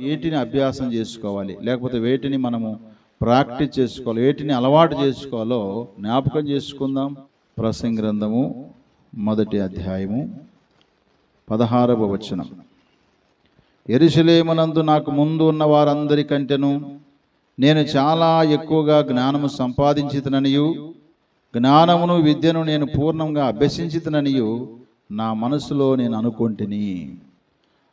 వేటిని అభ్యాసం చేసుకోవాలి, లేకపోతే వేటిని మనము ప్రాక్టీస్ చేసుకోవాలి, వేటిని అలవాటు చేసుకోవాలో జ్ఞాపకం చేసుకుందాం. ప్రసంగి గ్రంథము 1వ అధ్యాయము 16వ వచనం. యెరూషలేమునందు నాకు ముందు ఉన్న వారందరికంటేను నేను చాలా ఎక్కువగా జ్ఞానము సంపాదించితననియు జ్ఞానమును విద్యను నేను పూర్ణంగా అభ్యసించితననియు నా మనసులో నేను అనుకుంటుని.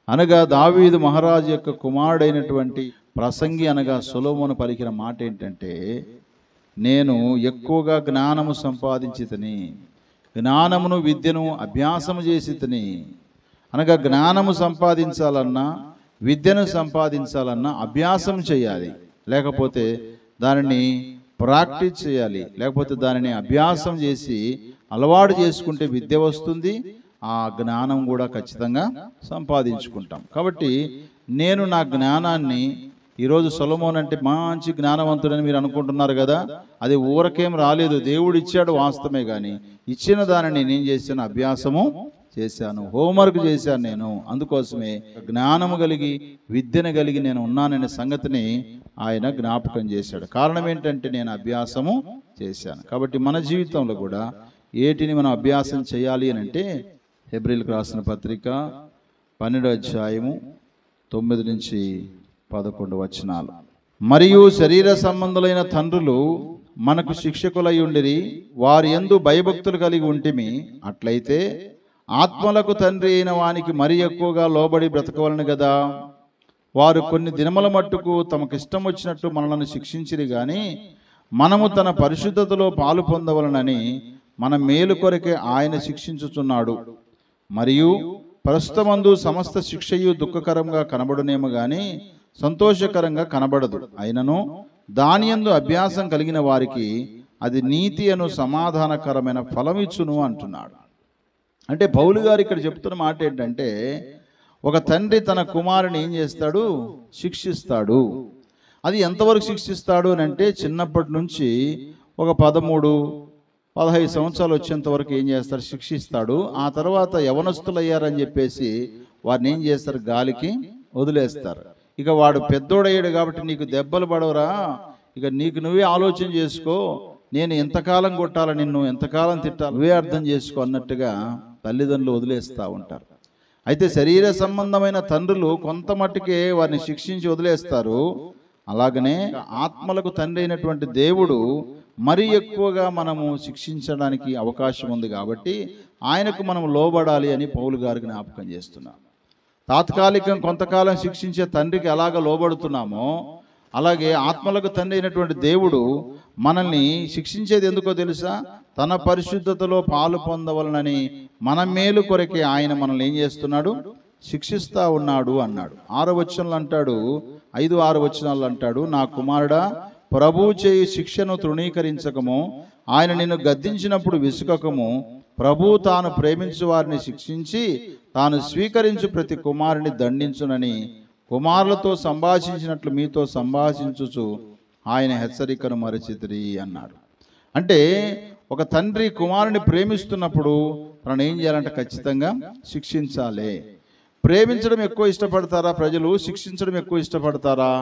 అనగా దావీదు మహారాజు యొక్క కుమారుడైనటువంటి ప్రసంగి అనగా సొలొమోను పలికిన మాట ఏంటంటే, నేను ఎక్కువగా జ్ఞానము సంపాదించితని, జ్ఞానమును విద్యను అభ్యాసము చేసితని. అనగా జ్ఞానము సంపాదించాలన్నా విద్యను సంపాదించాలన్నా అభ్యాసం చేయాలి, లేకపోతే దానిని ప్రాక్టీస్ చేయాలి, లేకపోతే దానిని అభ్యాసం చేసి అలవాటు చేసుకుంటే విద్య వస్తుంది, ఆ జ్ఞానం కూడా ఖచ్చితంగా సంపాదించుకుంటాం. కాబట్టి నేను నా జ్ఞానాన్ని ఈరోజు సొలొమోను అంటే మంచి జ్ఞానవంతుడని మీరు అనుకుంటున్నారు కదా, అది ఊరకేం రాలేదు, దేవుడు ఇచ్చాడు వాస్తవమే. కానీ ఇచ్చిన దానిని నేనేం చేశాను, అభ్యాసము చేశాను, హోంవర్క్ చేశాను. నేను అందుకోసమే జ్ఞానము కలిగి విద్యను కలిగి నేను ఉన్నాననే సంగతిని ఆయన జ్ఞాపకం చేశాడు. కారణం ఏంటంటే నేను అభ్యాసము చేశాను. కాబట్టి మన జీవితంలో కూడా ఏటిని మనం అభ్యాసం చేయాలి అని అంటే, హెబ్రీయులకు రాసిన పత్రిక 12వ అధ్యాయము 9 నుంచి 11 వచనాలు. మరియు శరీర సంబంధులైన తండ్రులు మనకు శిక్షకులై ఉండిరి, వారి యందు భయభక్తులు కలిగి ఉంటిమి. అట్లయితే ఆత్మలకు తండ్రి అయిన వానికి మరి ఎక్కువగా లోబడి బ్రతకవలను కదా. వారు కొన్ని దినముల మట్టుకు తమకిష్టం వచ్చినట్టు మనలను శిక్షించిరి గాని మనము తన పరిశుద్ధతలో పాలు పొందవలనని మన మేలు కొరకే ఆయన శిక్షించుచున్నాడు. మరియు ప్రస్తుతమందు సమస్త శిక్షయు దుఃఖకరంగా కనబడునేమో గాని సంతోషకరంగా కనబడదు. అయినను దాని యందు అభ్యాసం కలిగిన వారికి అది నీతి అను సమాధానకరమైన ఫలమిచ్చును అంటున్నాడు. అంటే పౌలు గారు ఇక్కడ చెప్తున్న మాట ఏంటంటే, ఒక తండ్రి తన కుమారుని ఏం చేస్తాడు, శిక్షిస్తాడు. అది ఎంతవరకు శిక్షిస్తాడు అని అంటే, చిన్నప్పటి నుంచి ఒక 13-15 సంవత్సరాలు వచ్చేంత వరకు ఏం చేస్తాడు, శిక్షిస్తాడు. ఆ తర్వాత యవనస్తులయ్యారని చెప్పేసి వారిని ఏం చేస్తారు, గాలికి వదిలేస్తారు. ఇక వాడు పెద్దోడయ్యాడు కాబట్టి నీకు దెబ్బలు పడవరా, ఇక నీకు నువ్వే ఆలోచన చేసుకో, నేను ఎంతకాలం కొట్టాల, నిన్ను ఎంతకాలం తిట్టాలి, నువ్వే అర్థం చేసుకో అన్నట్టుగా తల్లిదండ్రులు వదిలేస్తూ ఉంటారు. అయితే శరీర సంబంధమైన తండ్రులు కొంత మట్టుకే వారిని శిక్షించి వదిలేస్తారు. అలాగనే ఆత్మలకు తండ్రి అయినటువంటి దేవుడు మరీ ఎక్కువగా మనము శిక్షించడానికి అవకాశం ఉంది. కాబట్టి ఆయనకు మనం లోబడాలి అని పౌలు గారు జ్ఞాపకం చేస్తున్నాం. తాత్కాలికం కొంతకాలం శిక్షించే తండ్రికి ఎలాగ లోబడుతున్నామో, అలాగే ఆత్మలకు తండ్రి అయినటువంటి దేవుడు మనల్ని శిక్షించేది ఎందుకో తెలుసా, తన పరిశుద్ధతలో పాలు పొందవలనని మన మేలు కొరకే ఆయన మనల్ని ఏం చేస్తున్నాడు, శిక్షిస్తా ఉన్నాడు అన్నాడు. 6వ వచనంలో అంటాడు, 5-6 వచనాల్లో అంటాడు, నా కుమారుడా ప్రభువు చేయు శిక్షను తృణీకరించకము, ఆయన నిన్ను గద్దించినప్పుడు విసుకకము. ప్రభువు తాను ప్రేమించు వారిని శిక్షించి తాను స్వీకరించు ప్రతి కుమారుని దండించునని కుమారులతో సంభాషించినట్లు మీతో సంభాషించుచు ఆయన హెచ్చరికను మరచితిరి అన్నాడు. అంటే ఒక తండ్రి కుమారుని ప్రేమిస్తున్నప్పుడు తనను ఏం చేయాలంటే ఖచ్చితంగా శిక్షించాలి. ప్రేమించడం ఎక్కువ ఇష్టపడతారా ప్రజలు, శిక్షించడం ఎక్కువ ఇష్టపడతారా?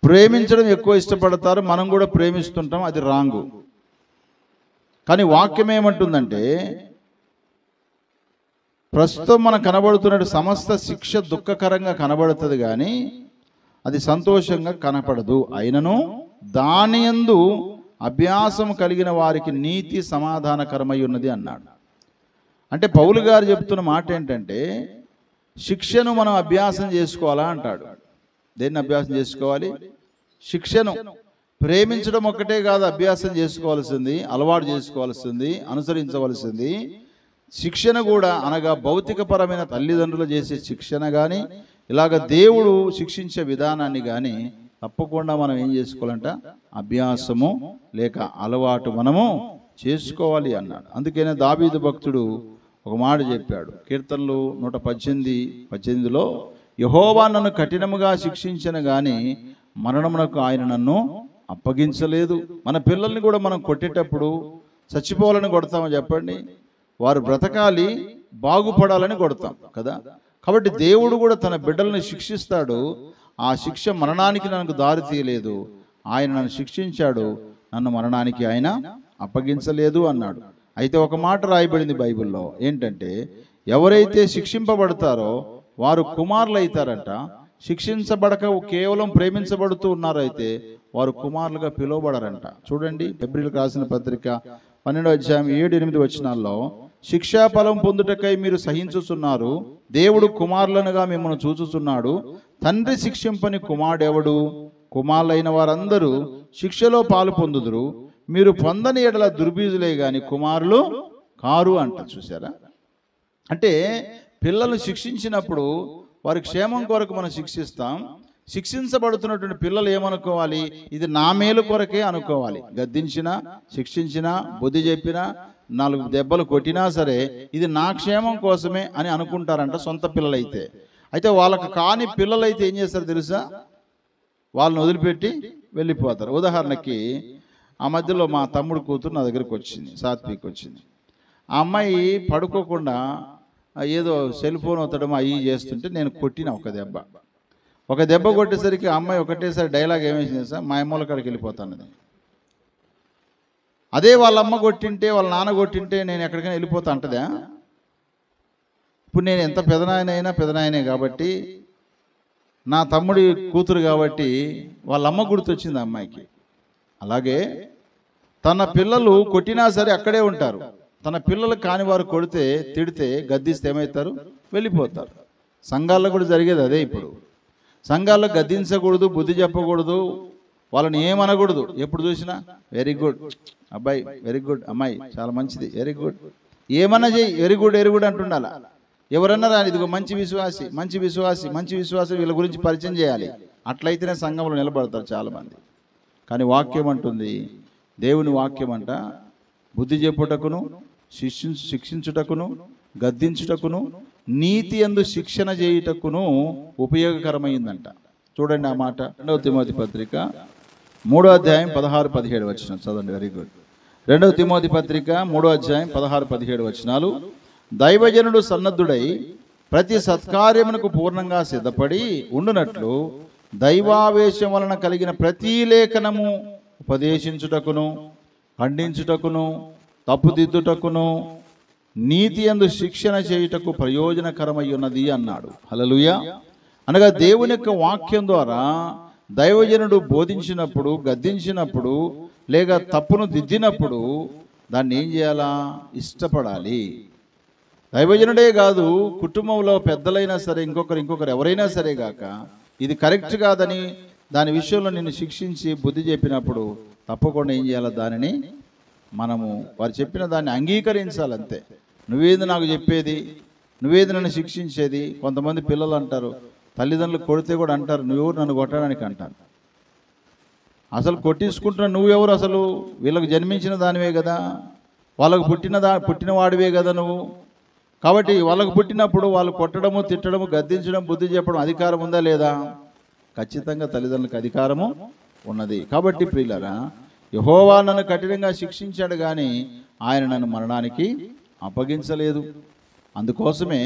ప్రేమించడం ఎక్కువ ఇష్టపడతారు, మనం కూడా ప్రేమిస్తుంటాం, అది రాంగు. కానీ వాక్యం ఏమంటుందంటే, ప్రస్తుతం మనకు కనబడుతున్న సమస్త శిక్ష దుఃఖకరంగా కనబడుతుంది కానీ అది సంతోషంగా కనపడదు. అయినను దాని యందు అభ్యాసం కలిగిన వారికి నీతి సమాధానకరమై ఉన్నది అన్నాడు. అంటే పౌలు గారు చెప్తున్న మాట ఏంటంటే, శిక్షను మనం అభ్యాసం చేసుకోవాలా అంటాడు. దేన్ని అభ్యాసం చేసుకోవాలి? శిక్షను. ప్రేమించడం ఒక్కటే కాదు అభ్యాసం చేసుకోవాల్సింది, అలవాటు చేసుకోవాల్సింది, అనుసరించవలసింది. శిక్షణ కూడా, అనగా భౌతికపరమైన తల్లిదండ్రులు చేసే శిక్షణ కానీ, ఇలాగ దేవుడు శిక్షించే విధానాన్ని కానీ తప్పకుండా మనం ఏం చేసుకోవాలంట, అభ్యాసము లేక అలవాటు మనము చేసుకోవాలి అన్నాడు. అందుకనే దావీదు భక్తుడు ఒక మాట చెప్పాడు, కీర్తనలు 118:18లో, యెహోవా నన్ను కఠినముగా శిక్షించిన గాని మరణమునకు ఆయన నన్ను అప్పగించలేదు. మన పిల్లల్ని కూడా మనం కొట్టేటప్పుడు చచ్చిపోవాలని కొడతామో చెప్పండి? వారు బ్రతకాలి, బాగుపడాలని కొడతాం కదా. కాబట్టి దేవుడు కూడా తన బిడ్డలను శిక్షిస్తాడు. ఆ శిక్ష మరణానికి నాకు దారి తీయలేదు, ఆయన నన్ను శిక్షించాడు, నన్ను మరణానికి ఆయన అప్పగించలేదు అన్నాడు. అయితే ఒక మాట రాయబడింది బైబిల్లో, ఏంటంటే ఎవరైతే శిక్షింపబడతారో వారు కుమారులు అవుతారంట. శిక్షించబడక కేవలం ప్రేమించబడుతూ ఉన్నారైతే వారు కుమారులుగా పిలువబడరంట. చూడండి, ఫిబ్రవరికి రాసిన పత్రిక 12వ అధ్యాయం 7-8 వచనాల్లో, శిక్షాఫలం పొందుటకై మీరు సహించుచున్నారు, దేవుడు కుమారులనుగా మిమ్మల్ని చూచుచున్నాడు, తండ్రి శిక్షింపని కుమారుడెవడు? కుమారులైన వారందరూ శిక్షలో పాలు పొందుదురు, మీరు పొందని ఎడల దుర్బీజులే గాని కుమారులు కారు అంట. చూసారా? అంటే పిల్లలు శిక్షించినప్పుడు వారి క్షేమం కొరకు మనం శిక్షిస్తాం. శిక్షించబడుతున్నటువంటి పిల్లలు ఏమనుకోవాలి? ఇది నా మేలు కొరకే అనుకోవాలి. గద్దించినా, శిక్షించినా, బుద్ధి చెప్పినా, 4 దెబ్బలు కొట్టినా సరే ఇది నా క్షేమం కోసమే అని అనుకుంటారంట సొంత పిల్లలైతే. అయితే వాళ్ళకి కాని పిల్లలైతే ఏం చేస్తారు తెలుసా? వాళ్ళని వదిలిపెట్టి వెళ్ళిపోతారు. ఉదాహరణకి ఆ మధ్యలో మా తమ్ముడు కూతురు నా దగ్గరికి వచ్చింది, సాత్విక్ వచ్చింది. ఆ అమ్మాయి పడుకోకుండా ఏదో సెల్ ఫోన్ ఒత్తడం అవి చేస్తుంటే నేను కొట్టిన ఒక దెబ్బ కొట్టేసరికి ఆ అమ్మాయి ఒకటేసారి డైలాగ్ ఏమేసింది సార్, మా అమ్మల కాడికి వెళ్ళిపోతానది. అదే వాళ్ళ అమ్మ కొట్టింటే, వాళ్ళ నాన్న కొట్టింటే నేను ఎక్కడికైనా వెళ్ళిపోతా అంటదా? ఇప్పుడు నేను ఎంత పెదనాయనే కాబట్టి, నా తమ్ముడి కూతురు కాబట్టి వాళ్ళ అమ్మ గుర్తొచ్చింది ఆ అమ్మాయికి. అలాగే తన పిల్లలు కొట్టినా సరే అక్కడే ఉంటారు. తన పిల్లలు కాని వారు కొడితే, తిడితే, గద్దిస్తే ఏమవుతారు? వెళ్ళిపోతారు. సంఘాల్లో కూడా జరిగేది అదే. ఇప్పుడు సంఘాల్లో గద్దించకూడదు, బుద్ధి చెప్పకూడదు, వాళ్ళని ఏమనకూడదు. ఎప్పుడు చూసినా వెరీ గుడ్ అబ్బాయి, వెరీ గుడ్ అమ్మాయి, చాలా మంచిది, వెరీ గుడ్, ఏమన్నా చెయ్యి, వెరీ గుడ్ అంటుండాల. ఎవరన్నా రాని, ఇదిగో మంచి విశ్వాసి వీళ్ళ గురించి పరిచయం చేయాలి. అట్లయితేనే సంఘంలో నిలబడతారు చాలామంది. కానీ వాక్యం అంటుంది, దేవుని వాక్యం అంట, బుద్ధి చెప్పుటకును, శిక్షించుటకును, గద్దించుటకును, నీతి యందు శిక్షణ చేయుటకును ఉపయోగకరమైందంట. చూడండి ఆ మాట. 2వ తిమోతి పత్రిక 3వ అధ్యాయం 16-17 వచనం చదవండి. Very good. 2వ తిమోతి పత్రిక 3వ అధ్యాయం 16-17 వచనాలు. దైవజనుడు సన్నద్ధుడై ప్రతి సత్కార్యమునకు పూర్ణంగా సిద్ధపడి ఉండునట్లు దైవావేశం వలన కలిగిన ప్రతి లేఖనము ఉపదేశించుటకును, ఖండించుటకును, తప్పుదిద్దుటకును, నీతి యందు శిక్షణ చేయుటకు ప్రయోజనకరమై ఉన్నది అన్నాడు. హల్లెలూయా. అనగా దేవుని యొక్క వాక్యం ద్వారా దైవజనుడు బోధించినప్పుడు, గద్దించినప్పుడు, లేక తప్పును దిద్దినప్పుడు దాన్ని ఏం చేయాలా? ఇష్టపడాలి. దైవజనుడే కాదు, కుటుంబంలో పెద్దలైనా సరే, ఇంకొకరు ఎవరైనా సరే గాక, ఇది కరెక్ట్ కాదని దాని విషయంలో నిన్ను శిక్షించి బుద్ధి చెప్పినప్పుడు తప్పకుండా ఏం చేయాలి? దానిని మనము వారు చెప్పిన దాన్ని అంగీకరించాలంతే. నువ్వేది నాకు చెప్పేది, నువ్వేది నన్ను శిక్షించేది. కొంతమంది పిల్లలు అంటారు, తల్లిదండ్రులు కొడితే కూడా అంటారు, నువ్వెవరు నన్ను కొట్టడానికి అంటారు. అసలు కొట్టించుకుంటున్న నువ్వెవరు? అసలు వీళ్ళకు జన్మించిన దానివే కదా, వాళ్ళకు పుట్టిన వాడివే కదా నువ్వు. కాబట్టి వాళ్ళకు పుట్టినప్పుడు వాళ్ళు కొట్టడము, తిట్టడము, గద్దించడం, బుద్ధి చెప్పడం అధికారం ఉందా లేదా? ఖచ్చితంగా తల్లిదండ్రులకు అధికారము ఉన్నది. కాబట్టి ప్రియులారా, యెహోవా నన్ను కఠినంగా శిక్షించాడు కానీ ఆయన నన్ను మరణానికి అప్పగించలేదు. అందుకోసమే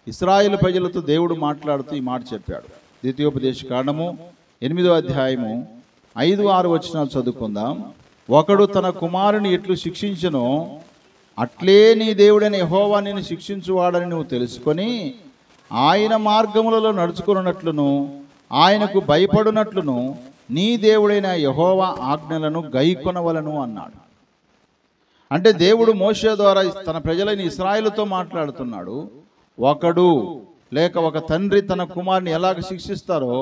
ఇశ్రాయేలు ప్రజలతో దేవుడు మాట్లాడుతూ ఈ మాట చెప్పాడు. ద్వితీయోపదేశ కాండము 8వ అధ్యాయము 5-6 వచనాలు చదువుకుందాం. ఒకడు తన కుమారుని ఎట్లు శిక్షించునో అట్లే నీ దేవుడైన యెహోవా నిన్ను శిక్షించువాడని నువ్వు తెలుసుకొని ఆయన మార్గములలో నడుచుకున్నట్లును, ఆయనకు భయపడునట్లును నీ దేవుడైన యెహోవా ఆజ్ఞలను గైకొనవలను అన్నాడు. అంటే దేవుడు మోషే ద్వారా తన ప్రజలైన ఇశ్రాయేలుతో మాట్లాడుతున్నాడు. ఒకడు లేక ఒక తండ్రి తన కుమారుని ఎలాగ శిక్షిస్తారో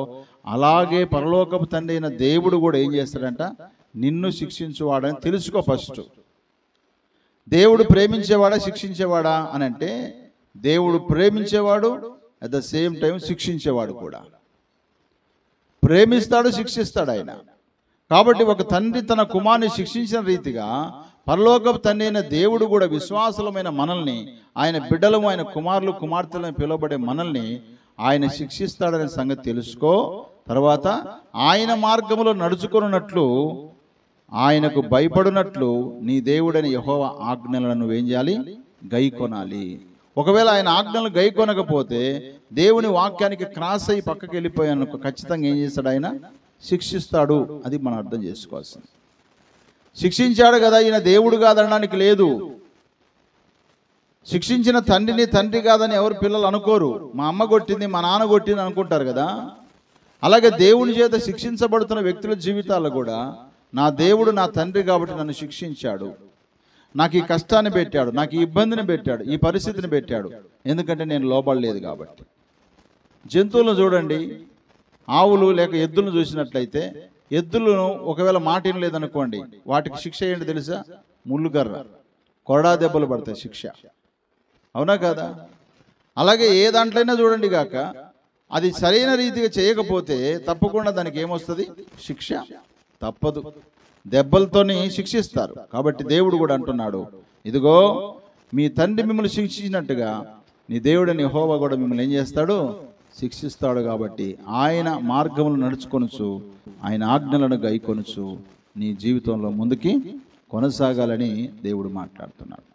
అలాగే పరలోకపు తండ్రి అయిన దేవుడు కూడా ఏం చేస్తాడంట? నిన్ను శిక్షించువాడని తెలుసుకో. ఫస్ట్ దేవుడు ప్రేమించేవాడా శిక్షించేవాడా అని అంటే, దేవుడు ప్రేమించేవాడు, అట్ ద సేమ్ టైం శిక్షించేవాడు కూడా. ప్రేమిస్తాడు, శిక్షిస్తాడు ఆయన. కాబట్టి ఒక తండ్రి తన కుమారుని శిక్షించిన రీతిగా పరలోకపు తండ్రి అయిన దేవుడు కూడా విశ్వాసులమైన మనల్ని, ఆయన బిడ్డలము, ఆయన కుమారులు కుమార్తెలను పిలువబడే మనల్ని ఆయన శిక్షిస్తాడనే సంగతి తెలుసుకో. తర్వాత ఆయన మార్గములో నడుచుకున్నట్లు, ఆయనకు భయపడినట్లు నీ దేవుడైన యెహోవా ఆజ్ఞలను నువ్వేం చేయాలి? గైకొనాలి. ఒకవేళ ఆయన ఆజ్ఞలు గైకొనకపోతే దేవుని వాక్యానికి క్రాస్ అయ్యి పక్కకి వెళ్ళిపోయాను ఖచ్చితంగా ఏం చేస్తాడు? ఆయన శిక్షిస్తాడు. అది మనం అర్థం చేసుకోవాల్సింది. శిక్షించాడు కదా, ఈయన దేవుడు కాదనడానికి లేదు. శిక్షించిన తండ్రిని తండ్రి కాదని ఎవరు పిల్లలు అనుకోరు. మా అమ్మ కొట్టింది, మా నాన్న కొట్టింది అనుకుంటారు కదా. అలాగే దేవుని చేత శిక్షించబడుతున్న వ్యక్తుల జీవితాల్లో కూడా నా దేవుడు నా తండ్రి కాబట్టి నన్ను శిక్షించాడు, నాకు ఈ కష్టాన్ని పెట్టాడు, నాకు ఈ ఇబ్బందిని పెట్టాడు, ఈ పరిస్థితిని పెట్టాడు, ఎందుకంటే నేను లోబడలేదు కాబట్టి. జంతువులను చూడండి, ఆవులు లేక ఎద్దులను చూసినట్లయితే ఎద్దులను ఒకవేళ మాట లేదనుకోండి, వాటికి శిక్ష ఏంటి తెలుసా? ముళ్ళుగర్ర, కొరడా దెబ్బలు పడతాయి శిక్ష. అవునా కాదా? అలాగే ఏ దాంట్లైనా చూడండి గాక, అది సరైన రీతిగా చేయకపోతే తప్పకుండా దానికి ఏమొస్తుంది? శిక్ష తప్పదు. దెబ్బలతోని శిక్షిస్తారు. కాబట్టి దేవుడు కూడా అంటున్నాడు, ఇదిగో మీ తండ్రి మిమ్మల్ని శిక్షించినట్టుగా నీ దేవుడని యెహోవా కూడా మిమ్మల్ని ఏం చేస్తాడు? శిక్షిస్తాడు. కాబట్టి ఆయన మార్గములు నడుచుకొనుచు, ఆయన ఆజ్ఞలను గైకొనుచు నీ జీవితంలో ముందుకి కొనసాగాలని దేవుడు మాట్లాడుతున్నాడు.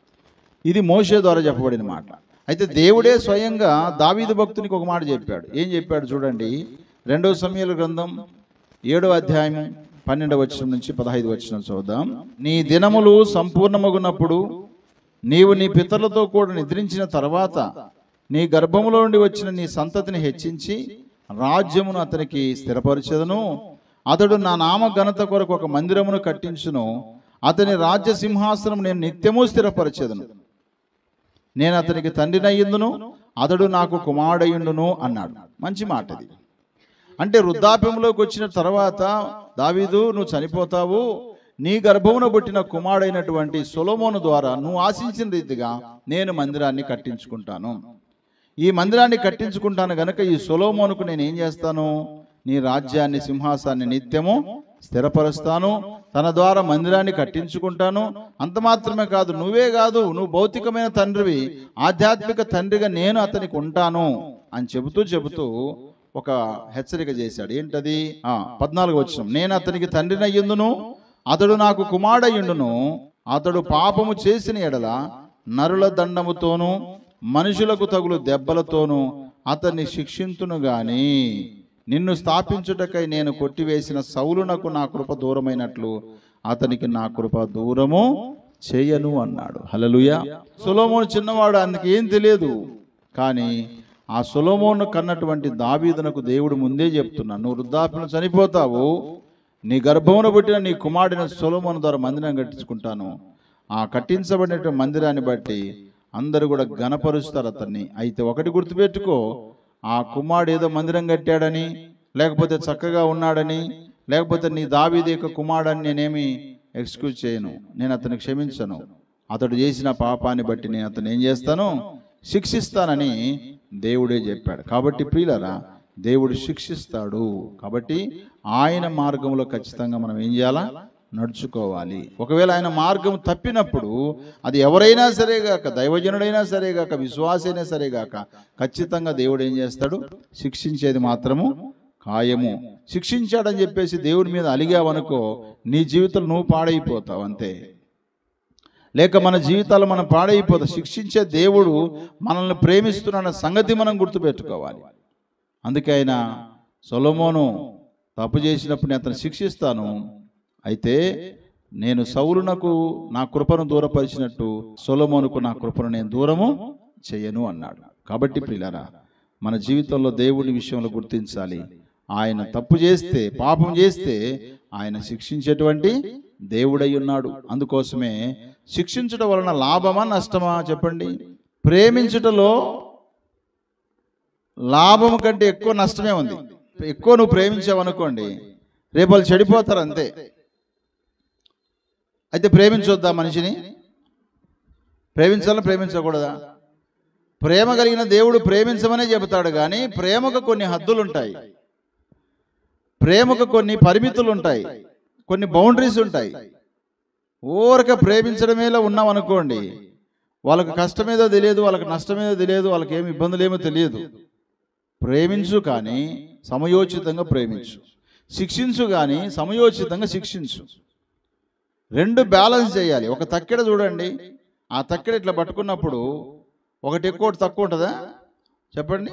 ఇది మోషే ద్వారా చెప్పబడిన మాట. అయితే దేవుడే స్వయంగా దావీదు భక్తునికి ఒక మాట చెప్పాడు. ఏం చెప్పాడు చూడండి, 2 సమూయేలు గ్రంథం 7వ అధ్యాయం 12వ వచనం నుంచి 15వ వచనం చూద్దాం. నీ దినములు సంపూర్ణమగునప్పుడు నీవు నీ పితరులతో కూడా నిద్రించిన తర్వాత నీ గర్భములో నుండి వచ్చిన నీ సంతతిని హెచ్చించి రాజ్యమును అతనికి స్థిరపరచెదను. అతడు నా నామ ఘనత కొరకు ఒక మందిరమును కట్టించును. అతని రాజ్య సింహాసనం నేను నిత్యము స్థిరపరచెదను. నేను అతనికి తండ్రినయ్యుందును, అతడు నాకు కుమారుడయ్యుండును అన్నాడు. మంచి మాట ఇది. అంటే వృద్ధాప్యంలోకి వచ్చిన తర్వాత దావీదు, నువ్వు చనిపోతావు, నీ గర్భమున పుట్టిన కుమారుడైనటువంటి సొలొమోను ద్వారా నువ్వు ఆశించిన రీతిగా నేను మందిరాన్ని కట్టించుకుంటాను. ఈ మందిరాన్ని కట్టించుకుంటాను గనక ఈ సొలొమోనుకు నేను ఏం చేస్తాను? నీ రాజ్యాన్ని, సింహాసాన్ని నిత్యము స్థిరపరుస్తాను, తన ద్వారా మందిరాన్ని కట్టించుకుంటాను. అంత మాత్రమే కాదు, నువ్వే కాదు, నువ్వు భౌతికమైన తండ్రివి, ఆధ్యాత్మిక తండ్రిగా నేను అతనికి ఉంటాను అని చెబుతూ ఒక హెచ్చరిక చేశాడు. ఏంటది? 14వ వచనం, నేను అతనికి తండ్రినయ్యుందును, అతడు నాకు కుమారుడయ్యుండును. అతడు పాపము చేసిన ఎడల నరుల దండముతోనూ మనుషులకు తగులు దెబ్బలతోనూ అతన్ని శిక్షింతును గాని నిన్ను స్థాపించుటకై నేను కొట్టివేసిన సౌలునకు నా కృప దూరమైనట్లు అతనికి నా కృప దూరము చేయను అన్నాడు. హల్లెలూయా. సొలొమోను చిన్నవాడు, అందుకు ఏం తెలియదు. కానీ ఆ సొలొమోను కన్నటువంటి దావీదునకు దేవుడు ముందే చెప్తున్నాను, నువ్వు వృద్ధాప్యంలో చనిపోతావు, నీ గర్భమున పుట్టిన నీ కుమారుడైన సొలొమోను ద్వారా మందిరం కట్టించుకుంటాను. ఆ కట్టించబడిన మందిరాన్ని బట్టి అందరూ కూడా ఘనపరుస్తారు అతన్ని. అయితే ఒకటి గుర్తుపెట్టుకో, ఆ కుమారుడు ఏదో మందిరం కట్టాడని, లేకపోతే చక్కగా ఉన్నాడని, లేకపోతే నీ దావీదు యొక్క కుమారుడని నేనేమి ఎక్స్క్యూజ్ చేయను, నేను అతన్ని క్షమించను. అతడు చేసిన పాపాన్ని బట్టి నేను అతను ఏం చేస్తాను? శిక్షిస్తానని దేవుడే చెప్పాడు. కాబట్టి ప్రియులారా, దేవుడు శిక్షిస్తాడు. కాబట్టి ఆయన మార్గంలో ఖచ్చితంగా మనం ఏం చేయాలా? నడుచుకోవాలి. ఒకవేళ ఆయన మార్గం తప్పినప్పుడు అది ఎవరైనా సరేగాక, దైవజనుడైనా సరేగాక, విశ్వాసైనా సరేగాక, ఖచ్చితంగా దేవుడు ఏం చేస్తాడు? శిక్షించేది మాత్రము ఖాయము. శిక్షించాడని చెప్పేసి దేవుడి మీద అలిగావనుకో, నీ జీవితం నువ్వు పాడైపోతావు అంతే. లేక మన జీవితాలు మనం పాడైపోతాం. శిక్షించే దేవుడు మనల్ని ప్రేమిస్తున్నాడన్న సంగతి మనం గుర్తుపెట్టుకోవాలి. అందుకే ఆయన సొలొమోను తప్పు చేసినప్పుడు నేను అతను శిక్షిస్తాను, అయితే నేను సౌలునకు నా కృపను దూరపరిచినట్టు సొలొమోనుకు నా కృపను నేను దూరము చేయను అన్నాడు. కాబట్టి ప్రియులారా, మన జీవితంలో దేవుడి విషయంలో గుర్తించాలి, ఆయన తప్పు చేస్తే, పాపం చేస్తే ఆయన శిక్షించేటువంటి దేవుడై ఉన్నాడు. అందుకోసమే శిక్షించడం వలన లాభమా నష్టమా చెప్పండి? ప్రేమించుటలో లాభం కంటే ఎక్కువ నష్టమే ఉంది. ఎక్కువ నువ్వు ప్రేమించావనుకోండి, రేపు వాళ్ళు చెడిపోతారు అంతే. అయితే ప్రేమించొద్దా? మనిషిని ప్రేమించాలా ప్రేమించకూడదా? ప్రేమ కలిగిన దేవుడు ప్రేమించమనే చెబుతాడు, కానీ ప్రేమకు కొన్ని హద్దులు ఉంటాయి, ప్రేమకు కొన్ని పరిమితులు ఉంటాయి, కొన్ని బౌండరీస్ ఉంటాయి. ఊరక ప్రేమించడమేలా ఉన్నాం అనుకోండి, వాళ్ళకి కష్టమేదో తెలియదు, వాళ్ళకి నష్టమేదో తెలియదు, వాళ్ళకి ఏమి ఇబ్బందులేమో తెలియదు. ప్రేమించు కానీ సమయోచితంగా ప్రేమించు, శిక్షించు కానీ సమయోచితంగా శిక్షించు. రెండు బ్యాలెన్స్ చేయాలి. ఒక తక్కెడ చూడండి, ఆ తక్కెడ ఇట్లా పట్టుకున్నప్పుడు ఒకటి ఎక్కువ ఒకటి తక్కువ ఉంటుందా చెప్పండి?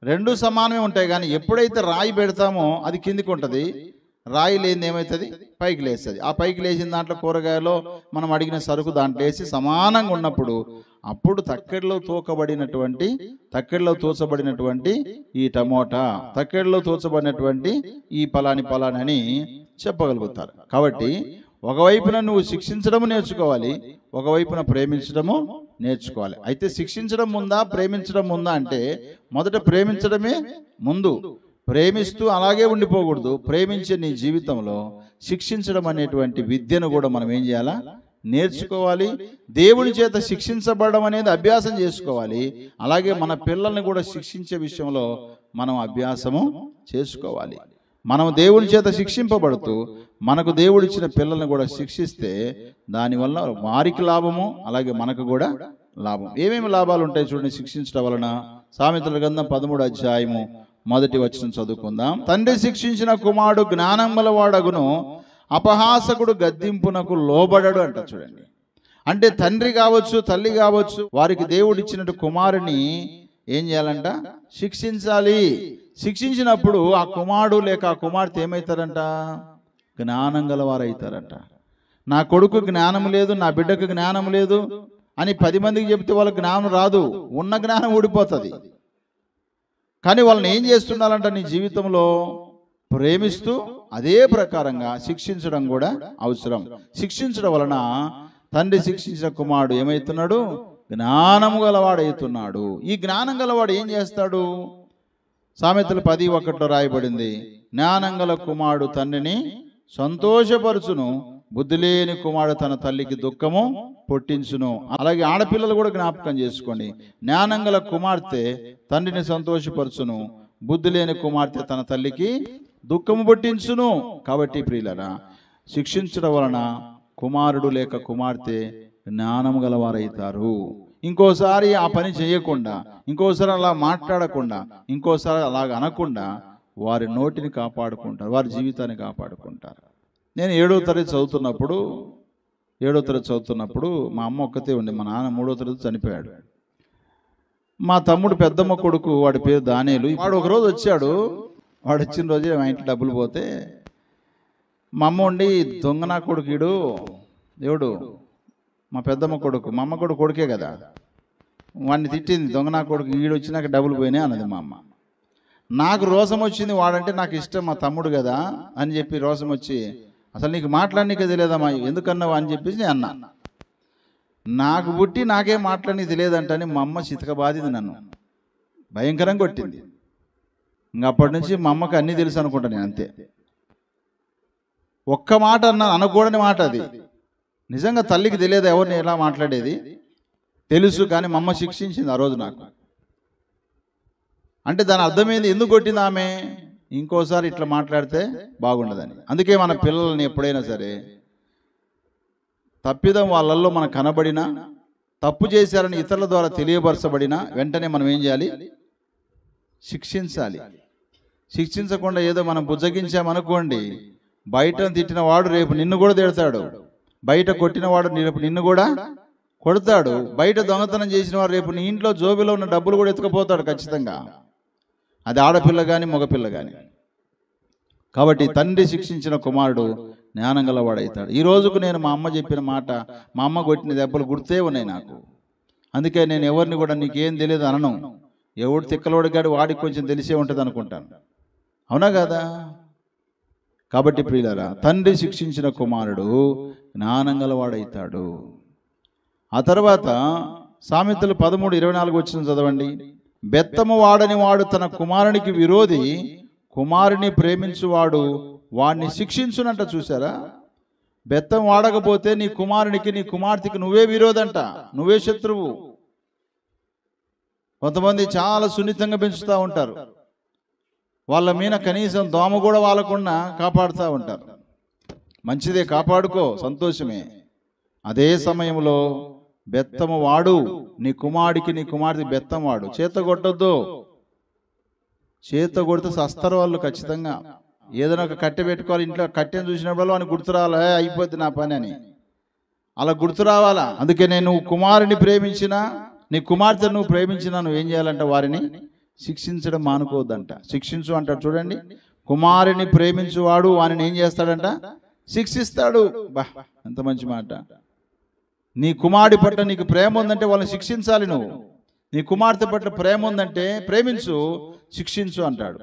రెండు సమానమే ఉంటాయి. కానీ ఎప్పుడైతే రాయి పెడతామో అది కిందికి ఉంటుంది, రాయి లేనిది ఏమవుతుంది? పైకి లేస్తుంది. ఆ పైకి లేచిన దాంట్లో కూరగాయలో మనం అడిగిన సరుకు దాంట్లో వేసి సమానంగా ఉన్నప్పుడు అప్పుడు తక్కెడలో తోచబడినటువంటి ఈ టమోటా, తక్కెడలో తోచబడినటువంటి ఈ పలాని అని చెప్పగలుగుతారు. కాబట్టి ఒకవైపున నువ్వు శిక్షించడము నేర్చుకోవాలి, ఒకవైపున ప్రేమించడము నేర్చుకోవాలి. అయితే శిక్షించడం ముందా ప్రేమించడం ముందా అంటే మొదట ప్రేమించడమే ముందు. ప్రేమిస్తూ అలాగే ఉండిపోకూడదు. ప్రేమించే నీ జీవితంలో శిక్షించడం అనేటువంటి విద్యను కూడా మనం ఏం చేయాలా? నేర్చుకోవాలి. దేవుని చేత శిక్షించబడడం అనేది అభ్యాసం చేసుకోవాలి. అలాగే మన పిల్లల్ని కూడా శిక్షించే విషయంలో మనం అభ్యాసము చేసుకోవాలి. మనం దేవుని చేత శిక్షింపబడుతూ మనకు దేవుడిచ్చిన పిల్లల్ని కూడా శిక్షిస్తే దానివల్ల వారికి లాభము, అలాగే మనకు కూడా లాభం. ఏమేమి లాభాలు ఉంటాయి చూడండి శిక్షించడం వలన? సామెతల గ్రంథం 13వ అధ్యాయము 1వ వచనం చదువుకుందాం. తండ్రి శిక్షించిన కుమారుడు జ్ఞానం గలవాడగును, అపహాసకుడు గద్దింపునకు లోబడడు అంట. చూడండి, అంటే తండ్రి కావచ్చు తల్లి కావచ్చు వారికి దేవుడిచ్చినట్టు కుమారుని ఏం చేయాలంట? శిక్షించాలి. శిక్షించినప్పుడు ఆ కుమారుడు లేక ఆ కుమార్తె ఏమవుతారంట? జ్ఞానం గలవారు అవుతారంట. నా కొడుకు జ్ఞానం లేదు, నా బిడ్డకు జ్ఞానం లేదు అని 10 మందికి చెప్తే వాళ్ళకి జ్ఞానం రాదు, ఉన్న జ్ఞానం ఊడిపోతుంది. కానీ వాళ్ళని ఏం చేస్తున్నారంట? నీ జీవితంలో ప్రేమిస్తూ అదే ప్రకారంగా శిక్షించడం కూడా అవసరం. శిక్షించడం వలన తండ్రి శిక్షించిన కుమారుడు ఏమవుతున్నాడు? జ్ఞానము గలవాడవుతున్నాడు. ఈ జ్ఞానం గలవాడు ఏం చేస్తాడు? సామెతలు 10:1 రాయబడింది, జ్ఞానం గల కుమారుడు తండ్రిని సంతోషపరచును, బుద్ధి లేని కుమారుడు తన తల్లికి దుఃఖము పుట్టించును. అలాగే ఆడపిల్లలు కూడా జ్ఞాపకం చేసుకోండి. జ్ఞానం గల కుమార్తె తండ్రిని సంతోషపరచును, బుద్ధి లేని కుమార్తె తన తల్లికి దుఃఖము పుట్టించును. కాబట్టి ప్రియులరా, శిక్షించడం వలన కుమారుడు లేక కుమార్తె జ్ఞానం గలవారైతారు. ఇంకోసారి ఆ పని చేయకుండా, ఇంకోసారి అలా మాట్లాడకుండా, ఇంకోసారి అలాగ అనకుండా వారి నోటిని కాపాడుకుంటారు, వారి జీవితాన్ని కాపాడుకుంటారు. నేను 7వ తరగతి చదువుతున్నప్పుడు మా అమ్మ ఒక్కతే ఉండి, మా నాన్న 3వ తరగతి చనిపోయాడు. మా తమ్ముడు పెద్దమ్మ కొడుకు, వాడి పేరు దానేలు. వాడు ఒకరోజు వచ్చాడు. వాడు వచ్చిన రోజే మా ఇంట్లో డబ్బులు పోతే మా అమ్మ ఉండి, దొంగ నా కొడుకుడు దేవుడు, మా పెద్దమ్మ కొడుకు, మా అమ్మ కొడుకే కదా, వాడిని తిట్టింది. దొంగ నా కొడుకు, ఈడు వచ్చినాక డబ్బులు పోయినాయి అన్నది మా అమ్మ. నాకు రోసం వచ్చింది. వాడంటే నాకు ఇష్టం, మా తమ్ముడు కదా అని చెప్పి రోసం వచ్చి, అసలు నీకు మాట్లాడనీకే తెలియదమ్మా, ఎందుకన్నావు అని చెప్పేసి నేను అన్నా. నాకు పుట్టి నాకేం మాట్లాడనీకి తెలియదంటని మా అమ్మ చితకబాదింది, నన్ను భయంకరంగా కొట్టింది. ఇంక అప్పటి నుంచి మా అమ్మకి అన్నీ తెలుసు అనుకుంటా నేను, అంతే. ఒక్క మాట అన్నాను, అనకూడని మాట అది. నిజంగా తల్లికి తెలియదు ఎవరిని ఎలా మాట్లాడేది, తెలుసు. కానీ మా అమ్మ శిక్షించింది ఆ రోజు నాకు. అంటే దాని అర్థమైంది, ఎందుకు కొట్టింది ఆమె? ఇంకోసారి ఇట్లా మాట్లాడితే బాగుండదని. అందుకే మన పిల్లల్ని ఎప్పుడైనా సరే తప్పిదం వాళ్ళల్లో మనకు కనబడినా, తప్పు చేశారని ఇతరుల ద్వారా తెలియపరచబడినా వెంటనే మనం ఏం చేయాలి? శిక్షించాలి. శిక్షించకుండా ఏదో మనం బుజ్జగించామనుకోండి, బయట తిట్టిన వాడు రేపు నిన్ను కూడా తిడతాడు, బయట కొట్టిన వాడు రేపు నిన్ను కూడా కొడతాడు, బయట దొంగతనం చేసిన వాడు రేపు నీ ఇంట్లో జోబిలో ఉన్న డబ్బులు కూడా ఎత్తుకుపోతాడు ఖచ్చితంగా, అది ఆడపిల్ల కానీ మగపిల్ల కానీ. కాబట్టి తండ్రి శిక్షించిన కుమారుడు జ్ఞానం గలవాడవుతాడు. ఈ రోజుకు నేను మా అమ్మ చెప్పిన మాట, మా అమ్మ కొట్టిన దెబ్బలు గుర్తే ఉన్నాయి నాకు. అందుకే నేను ఎవరిని కూడా నీకేం తెలియదు అనను. ఎవడు తిక్కలోడిగాడు వాడికి కొంచెం తెలిసే ఉంటుంది అనుకుంటాను, అవునా కదా? కాబట్టి ప్రియులారా, తండ్రి శిక్షించిన కుమారుడు జ్ఞానం గలవాడవుతాడు. ఆ తర్వాత సామెతలు 13:24 వచ్చిన చదవండి. బెత్తము వాడని వాడు తన కుమారునికి విరోధి, కుమారుని ప్రేమించువాడు వాడిని శిక్షించునంట. చూసారా? బెత్తం వాడకపోతే నీ కుమారునికి, నీ కుమార్తెకి నువ్వే విరోధంట, నువ్వే శత్రువు. కొంతమంది చాలా సున్నితంగా పెంచుతూ ఉంటారు, వాళ్ళ మీద కనీసం దోమ కూడా వాలకుండా కాపాడుతూ ఉంటారు. మంచిదే, కాపాడుకో, సంతోషమే. అదే సమయంలో బెత్తము వాడు, నీ కుమారుడికి నీ కుమార్తె బెత్తం వాడు. చేత కొట్టొద్దు, చేత కొడితే సస్తారు వాళ్ళు ఖచ్చితంగా. ఏదైనా ఒక కట్టె పెట్టుకోవాలి ఇంట్లో, కట్టెను చూసినప్పుడు అని గుర్తు రావాలా, అయిపోద్ది నా పని అని, అలా గుర్తు రావాలా. అందుకే నేను కుమారుని ప్రేమించినా నీ కుమార్తె నువ్వు ప్రేమించినా నువ్వేం చేయాలంట? వారిని శిక్షించడం మానుకోవద్దంట. శిక్షించు అంటాడు చూడండి. కుమారుని ప్రేమించువాడు వారిని ఏం చేస్తాడంట? శిక్షిస్తాడు. బా, ఎంత మంచి మాట. నీ కుమారుడి పట్ల నీకు ప్రేమ ఉందంటే వాళ్ళని శిక్షించాలి. నువ్వు నీ కుమార్తె పట్ల ప్రేమ ఉందంటే ప్రేమించు, శిక్షించు అంటాడు.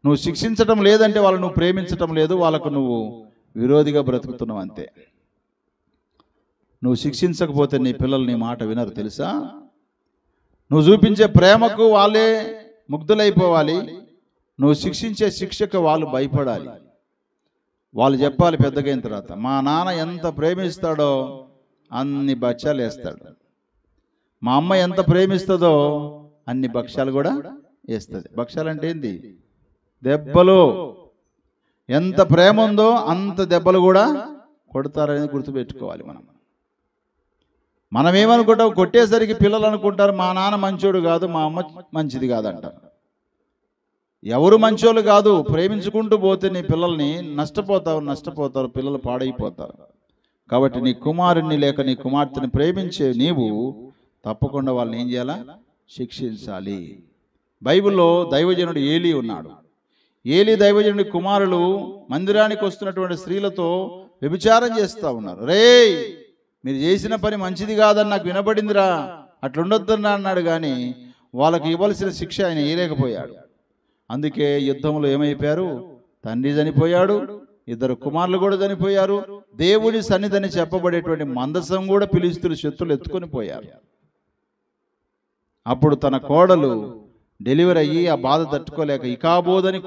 నువ్వు శిక్షించటం లేదంటే వాళ్ళు నువ్వు ప్రేమించటం లేదు, వాళ్ళకు నువ్వు విరోధిగా బ్రతుకుతున్నావు అంతే. నువ్వు శిక్షించకపోతే నీ పిల్లలు నీ మాట వినరు తెలుసా. నువ్వు చూపించే ప్రేమకు వాళ్ళే ముగ్ధులైపోవాలి. నువ్వు శిక్షించే శిక్షకు వాళ్ళు భయపడాలి. వాళ్ళు చెప్పాలి పెద్దగైన తర్వాత, మా నాన్న ఎంత ప్రేమిస్తాడో అన్ని బచ్చాలు వేస్తాడు, మా అమ్మ ఎంత ప్రేమిస్తుందో అన్ని భక్ష్యాలు కూడా వేస్తుంది. భక్ష్యాలు అంటే ఏంది? దెబ్బలు. ఎంత ప్రేమ ఉందో అంత దెబ్బలు కూడా కొడతారనేది గుర్తుపెట్టుకోవాలి. మనం ఏమనుకుంటాం? కొట్టేసరికి పిల్లలు అనుకుంటారు మా నాన్న మంచోడు కాదు, మా అమ్మ మంచిది కాదంటారు. ఎవరు మంచోళ్ళు కాదు. ప్రేమించుకుంటూ పోతే నీ పిల్లల్ని నష్టపోతారు, పిల్లలు పాడైపోతారు. కాబట్టి నీ కుమారుణ్ణి లేక నీ కుమార్తెని ప్రేమించే నీవు తప్పకుండా వాళ్ళని ఏం చేయాలా? శిక్షించాలి. బైబిల్లో దైవజనుడు ఏలీ ఉన్నాడు. ఏలీ దైవజనుడి కుమారులు మందిరానికి వస్తున్నటువంటి స్త్రీలతో వ్యభిచారం చేస్తూ ఉన్నారు. రేయ్, మీరు చేసిన పని మంచిది కాదని నాకు వినబడిందిరా, అట్లుండొద్దన్నా అన్నాడు. కానీ వాళ్ళకి ఇవ్వాల్సిన శిక్ష ఆయన ఇవ్వలేకపోయాడు. అందుకే యుద్ధంలో ఏమైపోయారు? తండ్రి చనిపోయాడు, ఇద్దరు కుమారులు కూడా చనిపోయారు. దేవుని సన్నిధిని చెప్పబడేటువంటి మందసం కూడా ఫిలిష్తీయుల శత్రులు ఎత్తుకొని పోయారు. అప్పుడు తన కోడలు డెలివరీ అయ్యి ఆ బాధ తట్టుకోలేక ఇకాబోద్ అని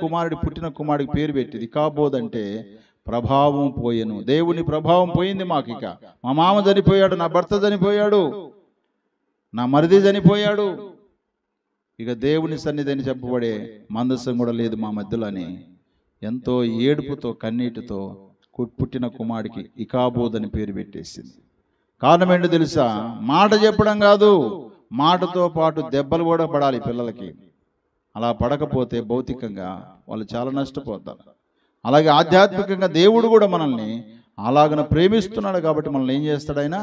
పుట్టిన కుమారుడికి పేరు పెట్టింది. ఇకాబోద్ అంటే ప్రభావం పోయెను. దేవుని ప్రభావం పోయింది మాకు. ఇక మా మామ చనిపోయాడు, నా భర్త చనిపోయాడు, నా మరిది చనిపోయాడు, ఇక దేవుని సన్నిధి అని చెప్పబడే మందసం కూడా లేదు మా మధ్యలో అని ఎంతో ఏడుపుతో కన్నీటితో పుట్టిన కుమారుడికి ఇకాబోద్ అని పేరు పెట్టేసింది. కారణం ఏంటో తెలుసా? మాట చెప్పడం కాదు, మాటతో పాటు దెబ్బలు కూడా పడాలి పిల్లలకి. అలా పడకపోతే భౌతికంగా వాళ్ళు చాలా నష్టపోతారు. అలాగే ఆధ్యాత్మికంగా దేవుడు కూడా మనల్ని అలాగన ప్రేమిస్తున్నాడు కాబట్టి మనల్ని ఏం చేస్తాడు? ఆయన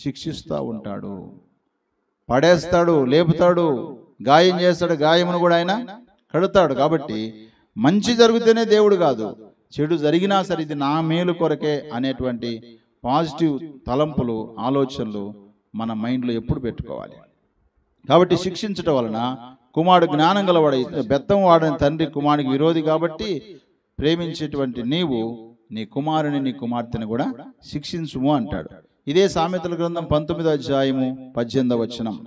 శిక్షిస్తూ ఉంటాడు, పడేస్తాడు, లేపుతాడు, గాయం చేస్తాడు, గాయమును కూడా ఆయన కడతాడు. కాబట్టి మంచి జరిగితేనే దేవుడు కాదు, చెడు జరిగినా సరే ఇది నా మేలు కొరకే అనేటువంటి పాజిటివ్ తలంపులు, ఆలోచనలు మన మైండ్లో ఎప్పుడు పెట్టుకోవాలి. కాబట్టి శిక్షించటం వలన కుమారుడు జ్ఞానం గలవాడు. బెత్తం వాడని తండ్రి కుమారుడికి విరోధి కాబట్టి ప్రేమించేటువంటి నీవు నీ కుమారుని నీ కుమార్తెను కూడా శిక్షించుము అంటాడు. ఇదే సామెతల గ్రంథం 19వ అధ్యాయము 18వ వచనం.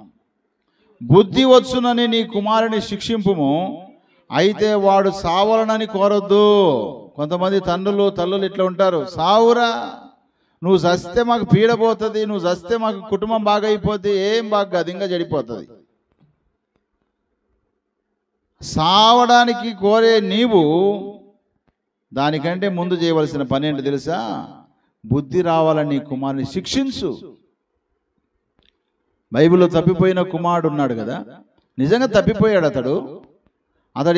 బుద్ధి వచ్చునని నీ కుమారుని శిక్షింపుము, అయితే వాడు సావలనని కోరొద్దు. కొంతమంది తండ్రులు తల్లులు ఇట్లా ఉంటారు, సావురా, నువ్వు చస్తే మాకు పీడపోతుంది, నువ్వు చస్తే మాకు కుటుంబం బాగా అయిపోద్ది. ఏం బాగా కాదు, ఇంకా చెడిపోతుంది. సావడానికి కోరే నీవు దానికంటే ముందు చేయవలసిన పని ఏంటి తెలుసా? బుద్ధి రావాలని కుమారుని శిక్షించు. బైబిల్లో తప్పిపోయిన కుమారుడు ఉన్నాడు కదా, నిజంగా తప్పిపోయాడు అతడు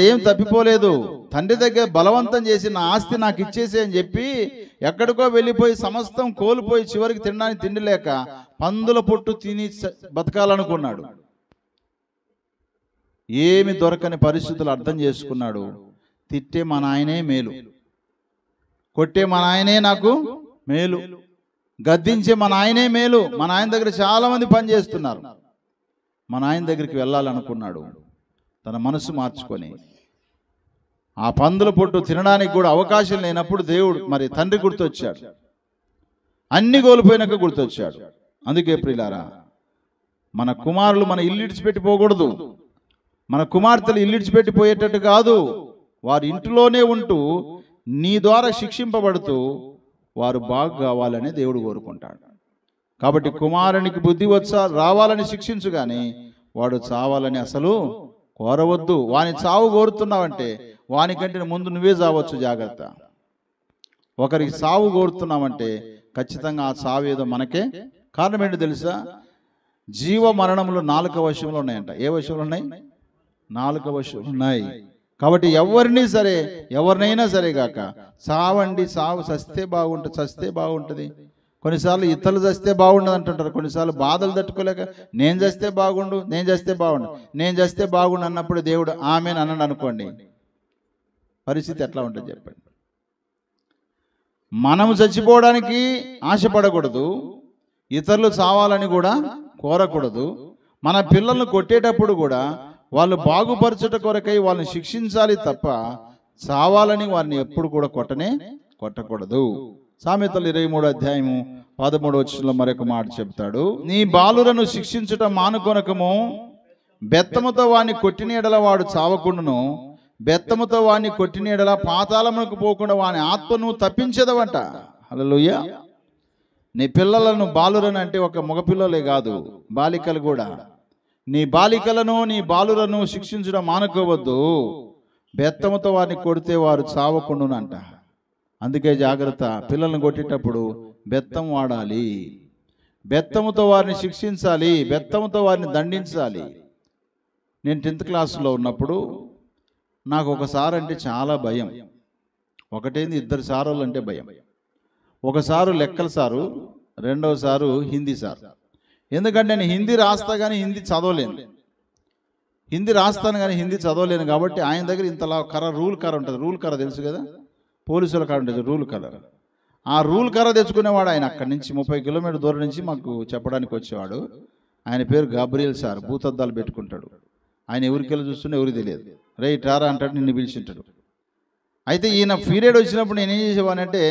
ఏం తప్పిపోలేదు. తండ్రి దగ్గర బలవంతం చేసి నా ఆస్తి నాకు ఇచ్చేసి అని చెప్పి ఎక్కడికో వెళ్ళిపోయి సమస్తం కోల్పోయి చివరికి తినడానికి తిండి లేక పందుల పొట్టు తిని బతకాలనుకున్నాడు. ఏమి దొరకని పరిస్థితులు అర్థం చేసుకున్నాడు. తిట్టే మా నాయనే మేలు, కొట్టే మా నాయనే నాకు మేలు, గద్దించే మా నాయనే మేలు. మా నాయన దగ్గర చాలా మంది పని చేస్తున్నారు. మా నాయన దగ్గరికి వెళ్ళాలనుకున్నాడు. తన మనసు మార్చుకొని ఆ పందుల పొట్టు తినడానికి కూడా అవకాశం లేనప్పుడు దేవుడు మరి తండ్రి గుర్తొచ్చాడు. అన్ని కోల్పోయినాక గుర్తొచ్చాడు. అందుకే ప్రియులారా, మన కుమారులు మన ఇల్లు ఇడిచిపెట్టిపోకూడదు, మన కుమార్తెలు ఇల్లు ఇడిచిపెట్టిపోయేటట్టు కాదు. వారి ఇంటిలోనే ఉంటూ నీ ద్వారా శిక్షింపబడుతూ వారు బాగా కావాలని దేవుడు కోరుకుంటాడు. కాబట్టి కుమారునికి బుద్ధి రావాలని శిక్షించు, కానీ వాడు చావాలని అసలు కోరవద్దు. వాని చావు కోరుతున్నావంటే వానికంటే ముందు నువ్వే చావచ్చు, జాగ్రత్త. ఒకరికి సావు కోరుతున్నామంటే ఖచ్చితంగా ఆ చావు ఏదో మనకే. కారణం ఏంటో తెలుసా? జీవ మరణములు 4 వశంలో ఉన్నాయంట. ఏ వశంలో ఉన్నాయి? 4 వశంలో ఉన్నాయి. కాబట్టి ఎవరినైనా సరే గాక చావండి, చావు చస్తే బాగుంటుంది, కొన్నిసార్లు ఇతరులు చస్తే బాగుండదు అంటుంటారు. కొన్నిసార్లు బాధలు తట్టుకోలేక నేను చస్తే బాగుండు, నేను చస్తే బాగుండు, నేను చస్తే బాగుండు అన్నప్పుడు దేవుడు ఆమెన్ అన్నాడు అనుకోండి, పరిస్థితి ఎట్లా ఉంటుంది చెప్పండి. మనము చచ్చిపోవడానికి ఆశపడకూడదు, ఇతరులు చావాలని కూడా కోరకూడదు. మన పిల్లలను కొట్టేటప్పుడు కూడా వాళ్ళు బాగుపరచుట కొరకై వాళ్ళని శిక్షించాలి తప్ప చావాలని వారిని ఎప్పుడు కూడా కొట్టకూడదు. సామెతలు 23:13 మరొక మాట చెప్తాడు, నీ బాలులను శిక్షించుట మానుకొనకము, బెత్తముతో వాడిని కొట్టిన ఎడల వాడు చావకుండును, బెత్తముతో వాడిని కొట్టిన ఎడల పాతాళమునకు పోకుండా వాని ఆత్మను తప్పించదవంట. హల్లెలూయా. నీ పిల్లలను బాలురని అంటే ఒక మగపిల్లలే కాదు, బాలికలు కూడా. నీ బాలికలను నీ బాలులను శిక్షించడం మానుకోవద్దు, బెత్తముతో వారిని కొడితే వారు చావకుండునంట. అందుకే జాగ్రత్త, పిల్లలను కొట్టేటప్పుడు బెత్తం వాడాలి, బెత్తముతో వారిని శిక్షించాలి, బెత్తముతో వారిని దండించాలి. నేను 10th క్లాసులో ఉన్నప్పుడు నాకు ఒకసారి అంటే చాలా భయం. ఒకటేంది, 2 సారులు అంటే భయం. ఒకసారి లెక్కల సారు, రెండవ సారు హిందీ సార్. ఎందుకంటే నేను హిందీ రాస్తా కానీ హిందీ చదవలేను, హిందీ రాస్తాను కానీ హిందీ చదవలేను. కాబట్టి ఆయన దగ్గర ఇంతలా రూల్ కర్ర ఉంటుంది. రూల్ కర్ర తెలుసు కదా, పోలీసుల కాడ ఉంటుంది రూల్ కర్ర. ఆ రూల్ కర్ర తెచ్చుకునేవాడు ఆయన. అక్కడి నుంచి 30 కిలోమీటర్ దూరం నుంచి మాకు చెప్పడానికి వచ్చేవాడు. ఆయన పేరు గాబ్రియల్ సార్. భూతద్దాలు పెట్టుకుంటాడు ఆయన. ఎవరికెళ్ళి చూస్తుంటే ఎవరికి తెలియదు. రైట్ రారా అంటాడు, నిన్ను పిలిచింటాడు. అయితే ఈయన పీరియడ్ వచ్చినప్పుడు నేను ఏం చేసేవానంటే,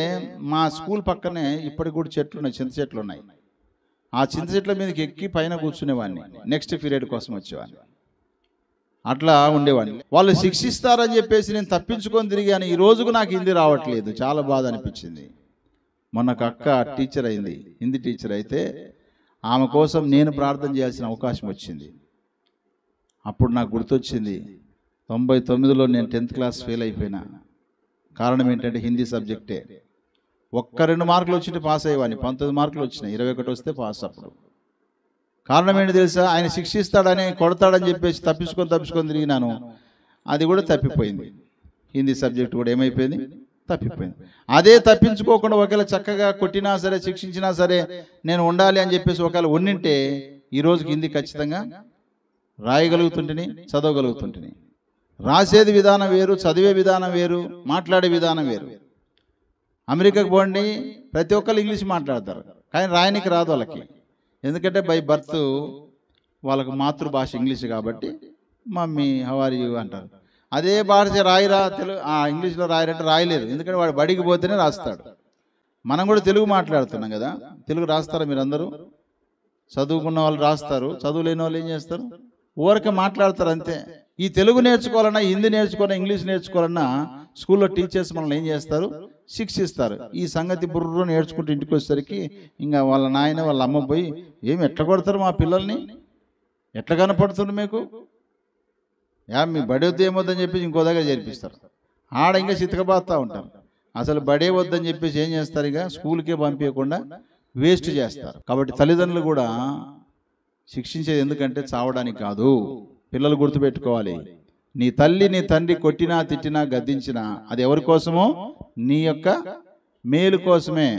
మా స్కూల్ పక్కనే ఇప్పటికి కూడా చెట్లు ఉన్నాయి, చింత చెట్లు ఉన్నాయి. ఆ చింత చెట్ల మీదకి ఎక్కి పైన కూర్చునేవాడిని, నెక్స్ట్ పీరియడ్ కోసం వచ్చేవాడిని. అట్లా ఉండేవాడిని. వాళ్ళు శిక్షిస్తారని చెప్పేసి నేను తప్పించుకొని తిరిగాను. ఈ రోజుకు నాకు హిందీ రావట్లేదు, చాలా బాధ అనిపించింది. మొన్న ఒక అక్క టీచర్ అయింది, హిందీ టీచర్ అయితే ఆమె కోసం నేను ప్రార్థన చేయాల్సిన అవకాశం వచ్చింది. అప్పుడు నాకు గుర్తొచ్చింది, 99లో నేను 10th క్లాస్ ఫెయిల్ అయిపోయినా. కారణం ఏంటంటే హిందీ సబ్జెక్టే. 1-2 మార్కులు వచ్చింటే పాస్ అయ్యేవాడిని, 19 మార్కులు వచ్చినాయి, 21 వస్తే పాస్. అప్పుడు కారణం ఏంటి తెలుసా, ఆయన శిక్షిస్తాడని కొడతాడని చెప్పేసి తప్పించుకొని తిరిగినాను. అది కూడా తప్పిపోయింది. హిందీ సబ్జెక్ట్ కూడా ఏమైపోయింది, తప్పిపోయింది. అదే తప్పించుకోకుండా ఒకవేళ చక్కగా కొట్టినా సరే శిక్షించినా సరే నేను ఉండాలి అని చెప్పేసి ఒకవేళ ఉండింటే ఈ రోజుకి హిందీ ఖచ్చితంగా రాయగలుగుతుంటిని, చదవగలుగుతుంటిని. రాసేది విధానం వేరు, చదివే విధానం వేరు, మాట్లాడే విధానం వేరు. అమెరికాకు పోండి, ప్రతి ఒక్కరు ఇంగ్లీష్ మాట్లాడతారు, కానీ రాయనికి రాదు వాళ్ళకి. ఎందుకంటే బై బర్త్ వాళ్ళకు మాతృభాష ఇంగ్లీష్ కాబట్టి మమ్మీ హౌ ఆర్ యూ అంటారు. అదే భాష రాయిరా తెలుగు ఇంగ్లీష్లో రాయరంటే రాయలేరు, ఎందుకంటే వాడు బడికి పోతేనే రాస్తాడు. మనం కూడా తెలుగు మాట్లాడుతున్నాం కదా, తెలుగు రాస్తారా మీరందరూ? చదువుకున్న వాళ్ళు రాస్తారు, చదువు లేని వాళ్ళు ఏం చేస్తారు, ఊరక మాట్లాడతారు అంతే. ఈ తెలుగు నేర్చుకోవాలన్నా, హిందీ నేర్చుకోవాలన్నా, ఇంగ్లీష్ నేర్చుకోవాలన్నా స్కూల్లో టీచర్స్ మనల్ని ఏం చేస్తారు, శిక్షిస్తారు. ఈ సంగతి బుర్ర నేర్చుకుంటూ ఇంటికి వచ్చేసరికి ఇంకా వాళ్ళ నాయన వాళ్ళ అమ్మ పోయి, ఏమి ఎట్లా కొడతారు మా పిల్లల్ని, ఎట్లా కనపడుతుంది మీకు, మీ బడి వద్దు ఏమొద్దని చెప్పేసి ఇంకో దగ్గర చేర్పిస్తారు. ఆడ ఇంకా చితకబాస్తూ ఉంటారు. అసలు బడే వద్దని చెప్పేసి ఏం చేస్తారు, ఇక స్కూల్కే పంపించకుండా వేస్ట్ చేస్తారు. కాబట్టి తల్లిదండ్రులు కూడా శిక్షించేది ఎందుకంటే చావడానికి కాదు. పిల్లలు గుర్తుపెట్టుకోవాలి, నీ తల్లి నీ తండ్రి కొట్టినా తిట్టినా గద్దించినా అది ఎవరి కోసమో, నీ యొక్క మేలు కోసమే.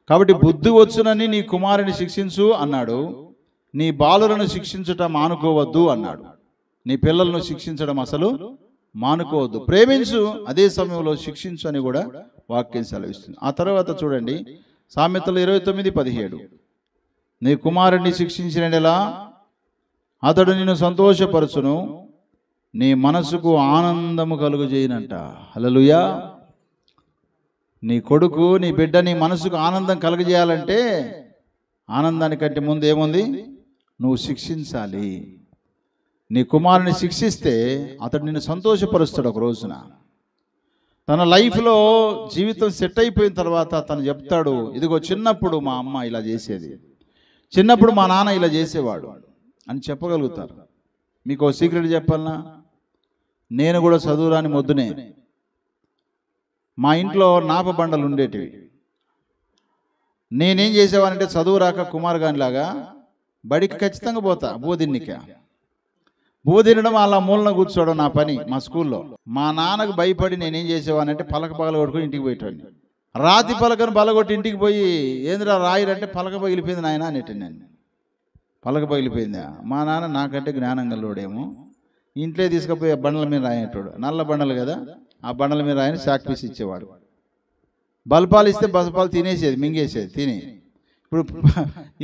కాబట్టి బుద్ధి వచ్చునని నీ కుమారుని శిక్షించు అన్నాడు, నీ బాలులను శిక్షించుట మానుకోవద్దు అన్నాడు. నీ పిల్లలను శిక్షించడం అసలు మానుకోవద్దు, ప్రేమించు, అదే సమయంలో శిక్షించు అని కూడా వాక్యం సెలవిస్తుంది. ఆ తర్వాత చూడండి, సామెతలు 29:17, నీ కుమారుడిని శిక్షించినలా అతడు నిన్ను సంతోషపరచును, నీ మనసుకు ఆనందము కలుగజేయనంట. హల్లెలూయా. నీ కొడుకు నీ బిడ్డ నీ మనసుకు ఆనందం కలుగజేయాలంటే ఆనందానికంటే ముందు ఏముంది, నువ్వు శిక్షించాలి. నీ కుమారుని శిక్షిస్తే అతడు నిన్ను సంతోషపరుస్తాడు. ఒక రోజున తన లైఫ్లో జీవితం సెట్ అయిపోయిన తర్వాత తను చెప్తాడు, ఇదిగో చిన్నప్పుడు మా అమ్మ ఇలా చేసేది, చిన్నప్పుడు మా నాన్న ఇలా చేసేవాడు అని చెప్పగలుగుతారు. మీకు ఒక సీక్రెట్ చెప్పాలన్నా, నేను కూడా చదువురాని మొద్దునే. మా ఇంట్లో నాప బండలు ఉండేటివి. నేనేం చేసేవానంటే చదువు రాక కుమార్ గానిలాగా బడికి ఖచ్చితంగా పోతా, బోధినడం అలా మూలన కూర్చోవడం నా పని. మా స్కూల్లో మా నాన్నకు భయపడి నేనేం చేసేవానంటే పలక పగల కొట్టుకుని ఇంటికి పోయేటవాడిని. రాతి పలకను బలగొట్టి ఇంటికి పోయి ఏందిరా రాయిరంటే పలక పగిలిపోయింది నాయన అనేటి నేను. పలక పగిలిపోయిందా? మా నాన్న నాకంటే జ్ఞానం గల్లోడేమో, ఇంట్లో తీసుకుపోయి బండల మీద రాయేటోడు. నల్ల బండలు కదా, ఆ బండల మీద రాయని శాక్ పీస్ ఇచ్చేవాడు. బల్పాలు ఇస్తే బల్పాలు తినేసేది, మింగేసేది తిని.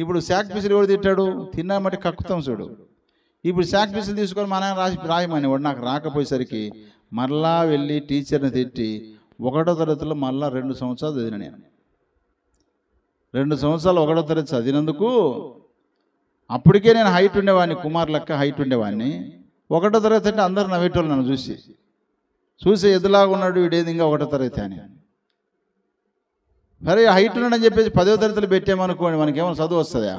ఇప్పుడు శాక్ పీసులు ఎవడు తిట్టాడు? తిన్నామంటే కక్కుతాం చూడు. ఇప్పుడు శాక్ పీసులు తీసుకొని మా నాన్న రాయమనేవాడు. నాకు రాకపోయేసరికి మరలా వెళ్ళి టీచర్ని తిట్టి 1వ తరగతిలో మళ్ళా 2 సంవత్సరాలు చదివిన నేను. 2 సంవత్సరాలు 1వ తరగతి చదివినందుకు అప్పటికే నేను హైట్ ఉండేవాడిని, కుమార్ లెక్క హైట్ ఉండేవాడిని. 1వ తరగతి అంటే అందరూ నవ్వేటోళ్ళు నన్ను చూసి ఎదులాగా ఉన్నాడు వీడేది ఇంకా 1వ తరగతి అని. సరే హైట్ ఉన్నాడని చెప్పేసి 10వ తరగతిలో పెట్టామనుకోండి, మనకేమైనా చదువు వస్తుందా?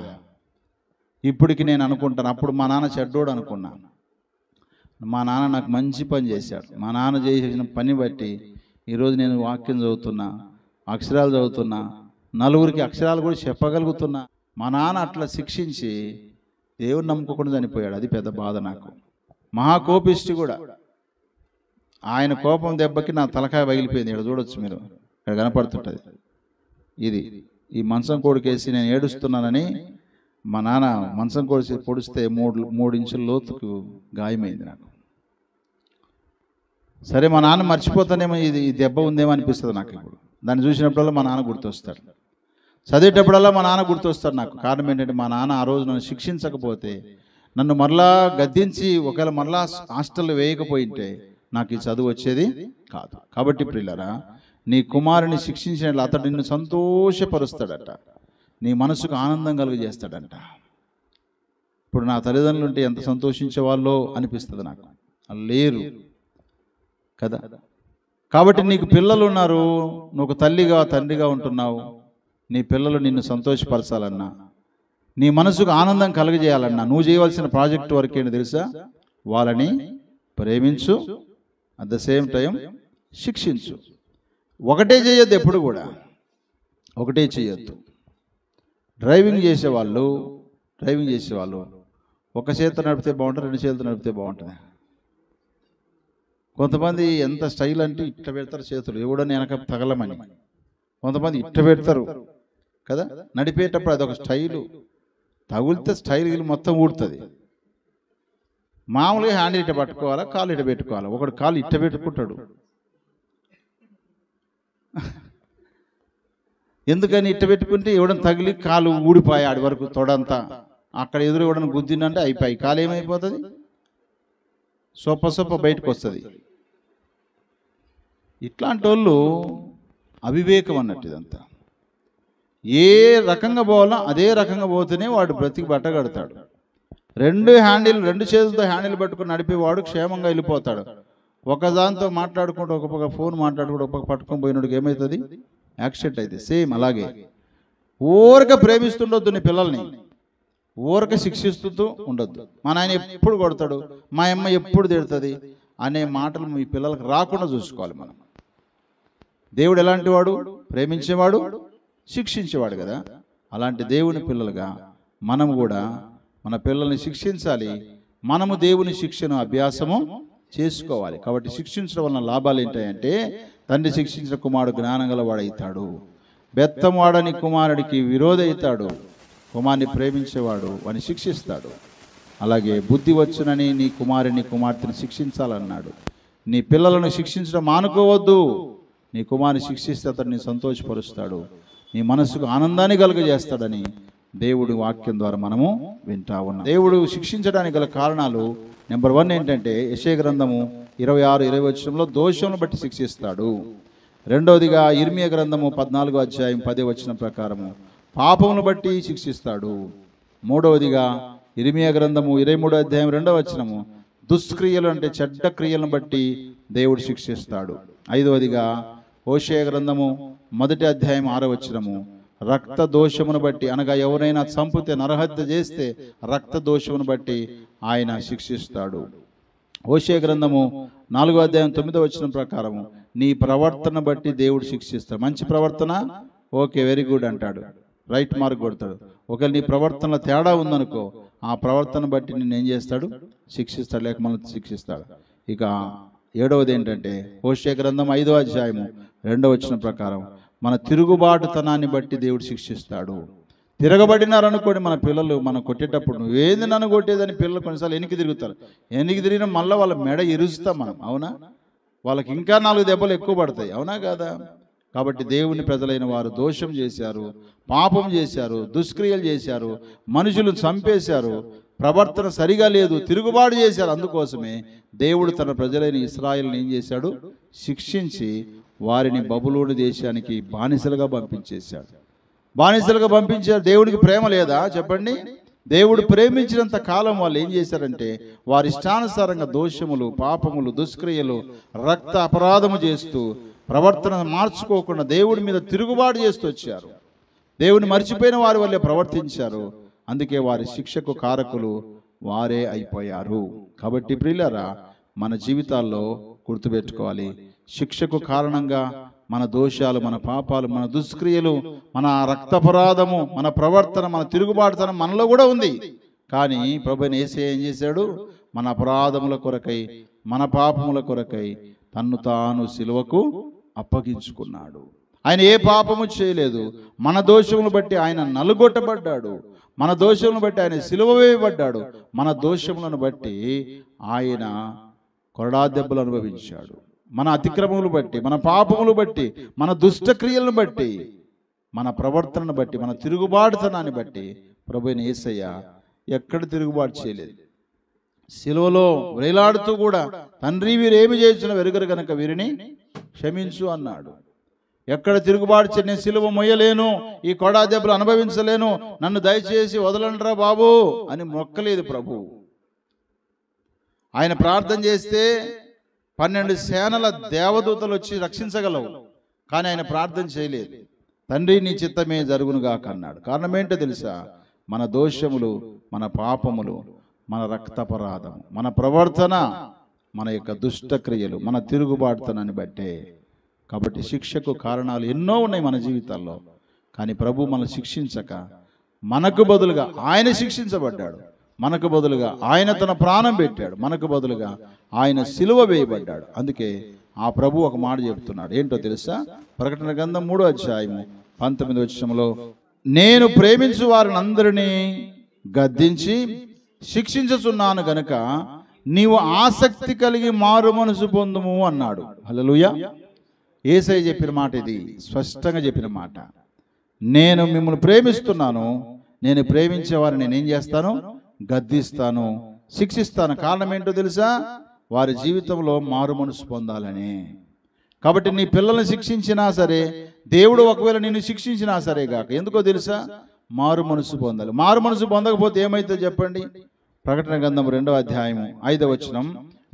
ఇప్పటికి నేను అనుకుంటాను, అప్పుడు మా నాన్న చెడ్డోడు అనుకున్నాను. మా నాన్న నాకు మంచి పని చేశాడు. మా నాన్న చేసిన పని బట్టి ఈరోజు నేను వాక్యం చదువుతున్నా, అక్షరాలు చదువుతున్నా, నలుగురికి అక్షరాలు కూడా చెప్పగలుగుతున్నా. మా నాన్న అట్లా శిక్షించి దేవుని నమ్ముకోకుండా చనిపోయాడు. అది పెద్ద బాధ నాకు. మహాకోపిష్టి కూడా. ఆయన కోపం దెబ్బకి నా తలకాయ పగిలిపోయింది. ఇక్కడ చూడొచ్చు మీరు, ఇక్కడ కనపడుతుంటుంది. ఇది ఈ మంచం కోడికేసి నేను ఏడుస్తున్నానని మా నాన్న మంచం కోడిసి పొడిస్తే 3 ఇంచుల లోతుకు గాయమైంది నాకు. సరే మా నాన్న మర్చిపోతానేమో, ఇది దెబ్బ ఉందేమో అనిపిస్తుంది నాకు. ఇప్పుడు దాన్ని చూసినప్పుడల్లా మా నాన్న గుర్తొస్తాడు, చదివేటప్పుడల్లా మా నాన్న గుర్తొస్తాడు నాకు. కారణం ఏంటంటే మా నాన్న ఆ రోజు నన్ను శిక్షించకపోతే, నన్ను మరలా గద్దించి ఒకవేళ మరలా హాస్టల్లో వేయకపోయింటే నాకు ఈ చదువు వచ్చేది కాదు. కాబట్టి ప్రియులారా, నీ కుమారుని శిక్షించినట్లు అతడు నిన్ను సంతోషపరుస్తాడట, నీ మనసుకు ఆనందం కలుగజేస్తాడంట. ఇప్పుడు నా తల్లిదండ్రులు ఉంటే ఎంత సంతోషించే వాళ్ళో అనిపిస్తుంది నాకు. లేరు కదా. కాబట్టి నీకు పిల్లలు ఉన్నారు, నువ్వు తల్లిగా తండ్రిగా ఉంటున్నావు. నీ పిల్లలు నిన్ను సంతోషపరచాలన్నా, నీ మనసుకు ఆనందం కలుగజేయాలన్నా నువ్వు చేయవలసిన ప్రాజెక్ట్ వర్క్ ఏంటి తెలుసా? వాళ్ళని ప్రేమించు, అట్ ద సేమ్ టైం శిక్షించు. ఒకటే చేయొద్దు, ఎప్పుడు కూడా ఒకటే చేయొద్దు. డ్రైవింగ్ చేసేవాళ్ళు ఒక చేతితో నడిపితే బాగుంటుంది, 2 చేతులతో నడిపితే బాగుంటుంది. కొంతమంది ఎంత స్టైల్ అంటే ఇట్లా పెడతారు చేతులు, ఎవడని వెనక తగలమని. కొంతమంది ఇట్లా పెడతారు కదా, నడిపేటప్పుడు అదొక స్టైలు. తగిలితే స్టైల్ మొత్తం ఊడుతుంది. మామూలుగా హ్యాండిల్ ఇట్ట పట్టుకోవాలా, కాలు ఇట్ట పెట్టుకోవాలా. ఒకడు కాలు ఇట్ట పెట్టుకుంటాడు. ఎందుకని ఇట్ట పెట్టుకుంటే ఇవ్వడం తగిలి కాలు ఊడిపోయి ఆడి వరకు తొడంతా అక్కడ ఎదురు ఇవ్వడం గుద్దిందంటే అయిపోయి కాలు ఏమైపోతుంది, సొప్ప బయటకు వస్తుంది. ఇట్లాంటి వాళ్ళు అవివేకం అన్నట్టు. ఇదంతా ఏ రకంగా పోవాలో అదే రకంగా పోతేనే వాడు బ్రతికి బట్టగడతాడు. 2 చేతులతో హ్యాండిల్ పట్టుకుని నడిపేవాడు క్షేమంగా వెళ్ళిపోతాడు. ఒక దాంతో మాట్లాడుకుంటూ ఒక పక్క ఫోన్ మాట్లాడుకుంటూ ఒక పక్క పట్టుకొని పోయినోడికి ఏమవుతుంది? యాక్సిడెంట్ అయితే. సేమ్ అలాగే ఊరక ప్రేమిస్తుండొద్దు నీ పిల్లల్ని, ఊరక శిక్షిస్తూ ఉండొద్దు. మా నాయన ఎప్పుడు కొడతాడు, మా అమ్మ ఎప్పుడు తిడుతుంది అనే మాటలు మీ పిల్లలకు రాకుండా చూసుకోవాలి మనం. దేవుడు ఎలాంటి వాడు? ప్రేమించేవాడు, శిక్షించేవాడు కదా. అలాంటి దేవుని పిల్లలుగా మనం కూడా మన పిల్లల్ని శిక్షించాలి. మనము దేవుని శిక్షను అభ్యాసము చేసుకోవాలి. కాబట్టి శిక్షించడం వలన లాభాలు ఏంటంటే, తండ్రి శిక్షించిన కుమారుడు జ్ఞానం గలవాడవుతాడు, బెత్తం వాడని కుమారుడికి విరోధి అవుతాడు, కుమారుని ప్రేమించేవాడు వాడిని శిక్షిస్తాడు. అలాగే బుద్ధి వచ్చునని నీ కుమార్తెని శిక్షించాలన్నాడు. నీ పిల్లలను శిక్షించడం మానుకోవద్దు. నీ కుమారుని శిక్షిస్తే అతడిని సంతోషపరుస్తాడు, నీ మనసుకు ఆనందాన్ని కలుగజేస్తాడని దేవుడి వాక్యం ద్వారా మనము వింటా ఉన్నాం. దేవుడు శిక్షించడానికి గల కారణాలు నెంబర్ 1 ఏంటంటే, యెషయా గ్రంథము 26:20 దోషమును బట్టి శిక్షిస్తాడు. రెండవదిగా ఇర్మియా గ్రంథము 14:10 ప్రకారము పాపమును బట్టి శిక్షిస్తాడు. మూడవదిగా ఇర్మియా గ్రంథము 23:2 దుష్క్రియలు అంటే చెడ్డ క్రియలను బట్టి దేవుడు శిక్షిస్తాడు. ఐదవదిగా హోషేయ గ్రంథము 1:6 రక్త దోషమును బట్టి, అనగా ఎవరైనా చంపితే నరహత్య చేస్తే రక్త దోషమును బట్టి ఆయన శిక్షిస్తాడు. హోషేయ గ్రంథము 4:9 ప్రకారము నీ ప్రవర్తన బట్టి దేవుడు శిక్షిస్తాడు. మంచి ప్రవర్తన, ఓకే వెరీ గుడ్ అంటాడు, రైట్ మార్క్ కొడతాడు. ఒకవేళ నీ ప్రవర్తనలో తేడా ఉందనుకో, ఆ ప్రవర్తన బట్టి నిన్ను ఏం చేస్తాడు? శిక్షిస్తాడు, లేక మనల్ని శిక్షిస్తాడు. ఇక 7వది ఏంటంటే, హోషేయ గ్రంథం 5:2 ప్రకారం మన తిరుగుబాటుతనాన్ని బట్టి దేవుడు శిక్షిస్తాడు. తిరగబడినారనుకోండి మన పిల్లలు, మనం కొట్టేటప్పుడు నువ్వేంది నన్ను కొట్టేదని పిల్లలు కొన్నిసార్లు వెనక్కి తిరుగుతారు. వెనక్కి తిరిగిన మళ్ళీ వాళ్ళ మెడ ఇరుస్తాం మనం, అవునా? వాళ్ళకి ఇంకా 4 దెబ్బలు ఎక్కువ పడతాయి, అవునా కాదా? కాబట్టి దేవుని ప్రజలైన వారు దోషం చేశారు, పాపం చేశారు, దుష్క్రియలు చేశారు, మనుషులు చంపేశారు, ప్రవర్తన సరిగా లేదు, తిరుగుబాటు చేశారు. అందుకోసమే దేవుడు తన ప్రజలైన ఇశ్రాయేలుని ఏం చేశాడు? శిక్షించి వారిని బబులోను దేశానికి బానిసలుగా పంపించేశాడు. బానిసలుగా పంపించారు. దేవుడికి ప్రేమ లేదా చెప్పండి? దేవుడు ప్రేమించినంత కాలం వాళ్ళు ఏం చేశారంటే వారి ఇష్టానుసారంగా దోషములు, పాపములు, దుష్క్రియలు, రక్త అపరాధము చేస్తూ ప్రవర్తన మార్చుకోకుండా దేవుడి మీద తిరుగుబాటు చేస్తూ వచ్చారు. దేవుని మర్చిపోయిన వారి వల్లే ప్రవర్తించారు. అందుకే వారి శిక్షకు కారకులు వారే అయిపోయారు. కాబట్టి ప్రియులారా, మన జీవితాల్లో గుర్తుపెట్టుకోవాలి, శిక్షకు కారణంగా మన దోషాలు, మన పాపాలు, మన దుష్క్రియలు, మన రక్తపరాధము, మన ప్రవర్తన, మన తిరుగుబాటుతనం మనలో కూడా ఉంది. కానీ ప్రభువైన యేసయ్య ఏం చేశాడు? మన అపరాధముల కొరకై, మన పాపముల కొరకై తన్ను తాను సిలువకు అప్పగించుకున్నాడు. ఆయన ఏ పాపము చేయలేదు. మన దోషమును బట్టి ఆయన నలుగొట్టబడ్డాడు. మన దోషములను బట్టి ఆయన సిలువ వేయబడ్డాడు. మన దోషములను బట్టి ఆయన కొరడా దెబ్బలు అనుభవించాడు. మన అతిక్రమములు బట్టి, మన పాపములు బట్టి, మన దుష్టక్రియలను బట్టి, మన ప్రవర్తనను బట్టి, మన తిరుగుబాటుతనాన్ని బట్టి ప్రభువైన యేసయ్య ఎక్కడ తిరుగుబాటు చేయలేదు. సిలువలో వేలాడుతూ కూడా తండ్రి వీరేమి చేసిన వెరుగరు కనుక వీరిని క్షమించు అన్నాడు. ఎక్కడ తిరుగుబాటు చేయని, సిలువ మొయ్యలేను, ఈ కొడా దెబ్బలు అనుభవించలేను, నన్ను దయచేసి వదలండ్రా బాబు అని మొక్కలేదు ప్రభు. ఆయన ప్రార్థన చేస్తే 12 సేనల దేవదూతలు వచ్చి రక్షించగలవు, కానీ ఆయన ప్రార్థన చేయలేదు. తండ్రి నీ చిత్తమే జరుగునుగాక అన్నాడు. కారణం ఏంటో తెలుసా? మన దోషములు, మన పాపములు, మన రక్తపరాధము, మన ప్రవర్తన, మన యొక్క దుష్టక్రియలు, మన తిరుగుబాటుతనాన్ని బట్టే. కాబట్టి శిక్షకు కారణాలు ఎన్నో ఉన్నాయి మన జీవితాల్లో. కానీ ప్రభు మనల్ని శిక్షించక మనకు బదులుగా ఆయన శిక్షించబడ్డాడు. మనకు బదులుగా ఆయన తన ప్రాణం పెట్టాడు. మనకు బదులుగా ఆయన సిలువ వేయబడ్డాడు. అందుకే ఆ ప్రభు ఒక మాట చెప్తున్నాడు. ఏంటో తెలుసా? ప్రకటన గ్రంథం 3వ అధ్యాయము 19వ వచనంలో, నేను ప్రేమించు వారిని అందరినీ గద్దించి శిక్షించుచున్నాను గనుక నీవు ఆసక్తి కలిగి మారు మనసు పొందుము అన్నాడు. హల్లెలూయా. యేసయ్య చెప్పిన మాట ఇది, స్పష్టంగా చెప్పిన మాట. నేను మిమ్మల్ని ప్రేమిస్తున్నాను, నేను ప్రేమించే వారిని నేనేం చేస్తాను? గద్దిస్తాను, శిక్షిస్తాను. కారణం ఏంటో తెలుసా? వారి జీవితంలో మారు మనసు పొందాలని. కాబట్టి నీ పిల్లల్ని శిక్షించినా సరే, దేవుడు ఒకవేళ నిన్ను శిక్షించినా సరే గాక, ఎందుకో తెలుసా? మారు మనసు పొందాలి. మారు మనసు పొందకపోతే ఏమైతే చెప్పండి? ప్రకటన గ్రంథం 2వ అధ్యాయము 5వ వచనం,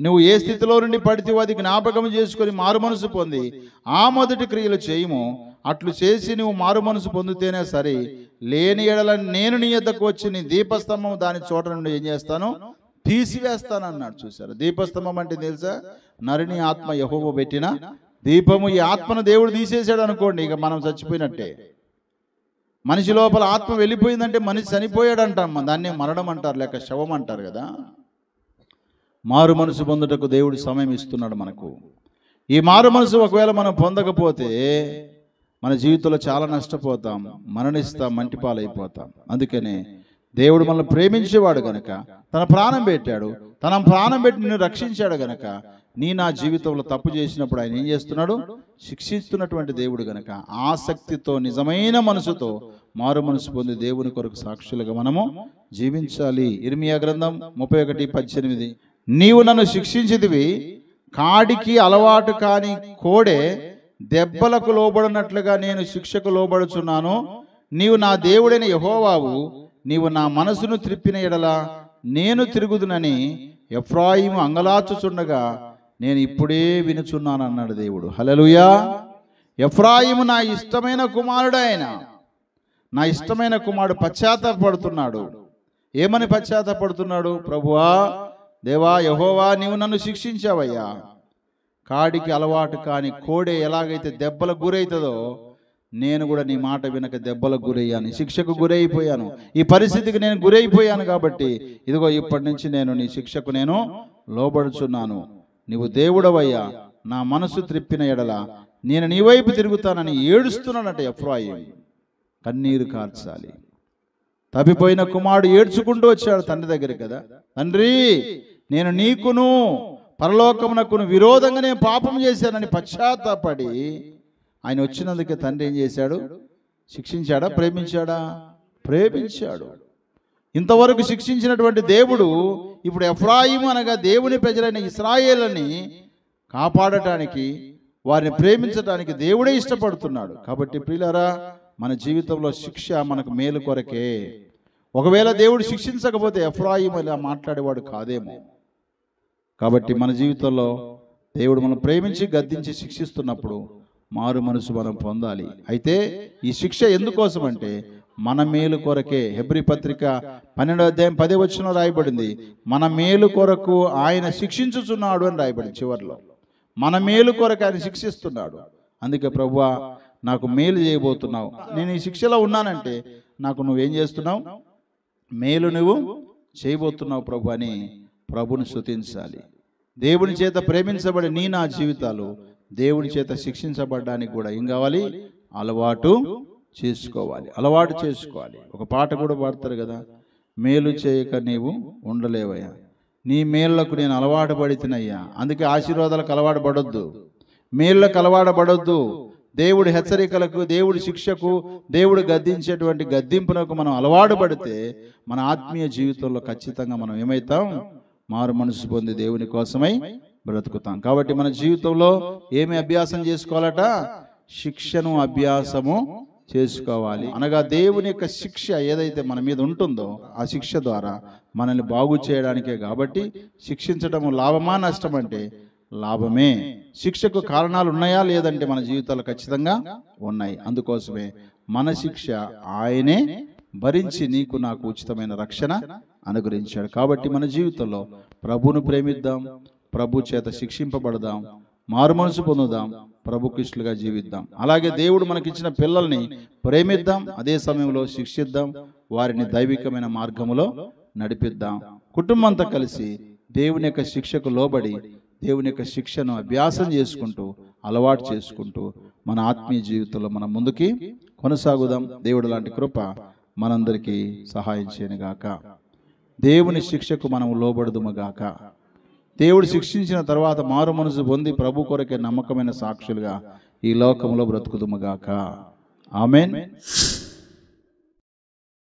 నువ్వు ఏ స్థితిలో నుండి పడితే అది జ్ఞాపకం చేసుకొని మారు మనసు పొంది ఆ మొదటి క్రియలు చేయము. అట్లు చేసి నువ్వు మారు మనసు పొందితేనే సరే, లేని ఎడల నేను నీ యొద్దకు వచ్చి నీ దీపస్తంభం దాని చోట నుండి ఏం చేస్తాను? తీసివేస్తాను అన్నాడు. చూసారు? దీపస్తంభం అంటే తెలుసా? నరుని ఆత్మ యెహోవా పెట్టిన దీపము. ఈ ఆత్మను దేవుడు తీసేసాడు అనుకోండి, ఇక మనం చచ్చిపోయినట్టే. మనిషి లోపల ఆత్మ వెళ్ళిపోయిందంటే మనిషి చనిపోయాడు అంటాం. దాన్ని మరణం అంటారు, లేక శవం అంటారు కదా. మారు మనసు పొందుటకు దేవుడు సమయం ఇస్తున్నాడు మనకు. ఈ మారు మనసు ఒకవేళ మనం పొందకపోతే మన జీవితంలో చాలా నష్టపోతాం, మరణిస్తాం, మంటిపాలైపోతాం. అందుకనే దేవుడు మనల్ని ప్రేమించేవాడు గనక తన ప్రాణం పెట్టాడు. తన ప్రాణం పెట్టి నిన్ను రక్షించాడు గనక నా జీవితంలో తప్పు చేసినప్పుడు ఆయన ఏం చేస్తున్నాడు? శిక్షిస్తున్నటువంటి దేవుడు గనక ఆసక్తితో, నిజమైన మనసుతో మారు మనసు పొంది దేవుని కొరకు సాక్షులుగా మనము జీవించాలి. ఇర్మియా గ్రంథం 31:18, నీవు నన్ను శిక్షించితివి, కాడికి అలవాటు కాని కోడె దెబ్బలకు లోబడినట్లుగా నేను శిక్షకు లోబడుచున్నాను. నీవు నా దేవుడైన యెహోవావు, నీవు నా మనసును త్రిప్పిన ఎడల నేను తిరుగుదునని ఎఫ్రాయిము అంగలార్చుచుండగా నేను ఇప్పుడే వినుచున్నాను అన్నాడు దేవుడు. హల్లెలూయా. ఎఫ్రాయిము నా ఇష్టమైన కుమారుడు, ఆయన నా ఇష్టమైన కుమారుడు పశ్చాత్తాపడుతున్నాడు. ఏమని పశ్చాత్తాపడుతున్నాడు? ప్రభువా, దేవా, యెహోవా, నీవు నన్ను శిక్షించావయ్యా. కాడికి అలవాటు కాని కోడె ఎలాగైతే దెబ్బలకు గురవుతుందో, నేను కూడా నీ మాట వినక దెబ్బలకు గురయ్యాను, శిక్షకు గురైపోయాను. ఈ పరిస్థితికి నేను గురైపోయాను. కాబట్టి ఇదిగో ఇప్పటి నుంచి నేను నీ శిక్షకు నేను లోబడుచున్నాను. నీవు దేవుడవయ్యా, నా మనసు త్రిప్పిన ఎడల నేను నీ వైపు తిరుగుతానని ఏడుస్తున్నానట ఎఫ్రాయిం. కన్నీరు కార్చాలి. తప్పిపోయిన కుమారుడు ఏడ్చుకుంటూ వచ్చాడు తండ్రి దగ్గరికి కదా. తండ్రి, నేను నీకును పరలోకమునకును విరోధంగా నేను పాపం చేశానని పశ్చాత్తాపడి ఆయన వచ్చినందుకే తండ్రి ఏం చేశాడు? శిక్షించాడా? ప్రేమించాడా? ప్రేమించాడు. ఇంతవరకు శిక్షించినటువంటి దేవుడు ఇప్పుడు ఎఫ్రాయిము అనగా దేవుని ప్రజలైన ఇశ్రాయేలుని కాపాడటానికి, వారిని ప్రేమించడానికి దేవుడే ఇష్టపడుతున్నాడు. కాబట్టి ప్రియులారా, మన జీవితంలో శిక్ష మనకు మేలు కొరకే. ఒకవేళ దేవుడు శిక్షించకపోతే ఎఫ్రాయిము ఇలా మాట్లాడేవాడు కాదేమో. కాబట్టి మన జీవితంలో దేవుడు మనం ప్రేమించి గద్దించి శిక్షిస్తున్నప్పుడు మారు మనసు మనం పొందాలి. అయితే ఈ శిక్ష ఎందుకోసం అంటే మన మేలు కొరకే. హెబ్రీ పత్రిక 12వ అధ్యాయం 10వ వచనంలో రాయబడింది, మన మేలు కొరకు ఆయన శిక్షించుచున్నాడు అని రాయబడింది. చివరిలో మన మేలు కొరకు ఆయన శిక్షిస్తున్నాడు. అందుకే ప్రభువా, నాకు మేలు చేయబోతున్నావు, నేను ఈ శిక్షలో ఉన్నానంటే నాకు నువ్వేం చేస్తున్నావు? మేలు నువ్వు చేయబోతున్నావు ప్రభు అని ప్రభుని స్తుతించాలి. దేవుని చేత ప్రేమించబడి నా జీవితాలు దేవుని చేత శిక్షించబడడానికి కూడా ఏం కావాలి? అలవాటు చేసుకోవాలి. అలవాటు చేసుకోవాలి. ఒక పాట కూడా పాడతారు కదా, మేలు చేయక నీవు ఉండలేవయ్యా, నీ మేళ్లకు నేను అలవాటు పడితినయ్యా. అందుకే ఆశీర్వాదాలకు అలవాటు పడొద్దు, మేళ్లకు అలవాటు పడొద్దు. దేవుడి హెచ్చరికలకు, దేవుడి శిక్షకు, దేవుడు గద్దించేటువంటి గద్దింపునకు మనం అలవాటు పడితే మన ఆత్మీయ జీవితంలో ఖచ్చితంగా మనం ఏమవుతాం? మారు మనసు పొంది దేవుని కోసమై బ్రతుకుతాం. కాబట్టి మన జీవితంలో ఏమి అభ్యాసం చేసుకోవాలట? శిక్షను అభ్యాసము చేసుకోవాలి. అనగా దేవుని యొక్క శిక్ష ఏదైతే మన మీద ఉంటుందో ఆ శిక్ష ద్వారా మనల్ని బాగు చేయడానికే. కాబట్టి శిక్షించడం లాభమా నష్టం అంటే లాభమే. శిక్షకు కారణాలు ఉన్నాయా లేదంటే మన జీవితాలు ఖచ్చితంగా ఉన్నాయి. అందుకోసమే మన శిక్ష ఆయనే భరించి నీకు నాకు ఉచితమైన రక్షణ అనుగ్రహించాడు. కాబట్టి మన జీవితంలో ప్రభువును ప్రేమిద్దాం, ప్రభు చేత శిక్షింపబడదాం, మారు మనసు పొందుదాం, ప్రభుకిష్టులుగా జీవిద్దాం. అలాగే దేవుడు మనకిచ్చిన పిల్లల్ని ప్రేమిద్దాం, అదే సమయంలో శిక్షిద్దాం, వారిని దైవికమైన మార్గములో నడిపిద్దాం. కుటుంబం అంతా కలిసి దేవుని యొక్క శిక్షకు లోబడి దేవుని యొక్క శిక్షను అభ్యాసం చేసుకుంటూ, అలవాటు చేసుకుంటూ మన ఆత్మీయ జీవితంలో మనం ముందుకి కొనసాగుదాం. దేవుడు లాంటి కృప మనందరికీ సహాయం చేయనుగాక. దేవుని శిక్షకు మనం లోబడుదుముగాక. దేవుడు శిక్షించిన తర్వాత మారు మనసు పొంది ప్రభు కొరకే నమ్మకమైన సాక్షులుగా ఈ లోకంలో బ్రతుకుదుముగాక. ఆమేన్.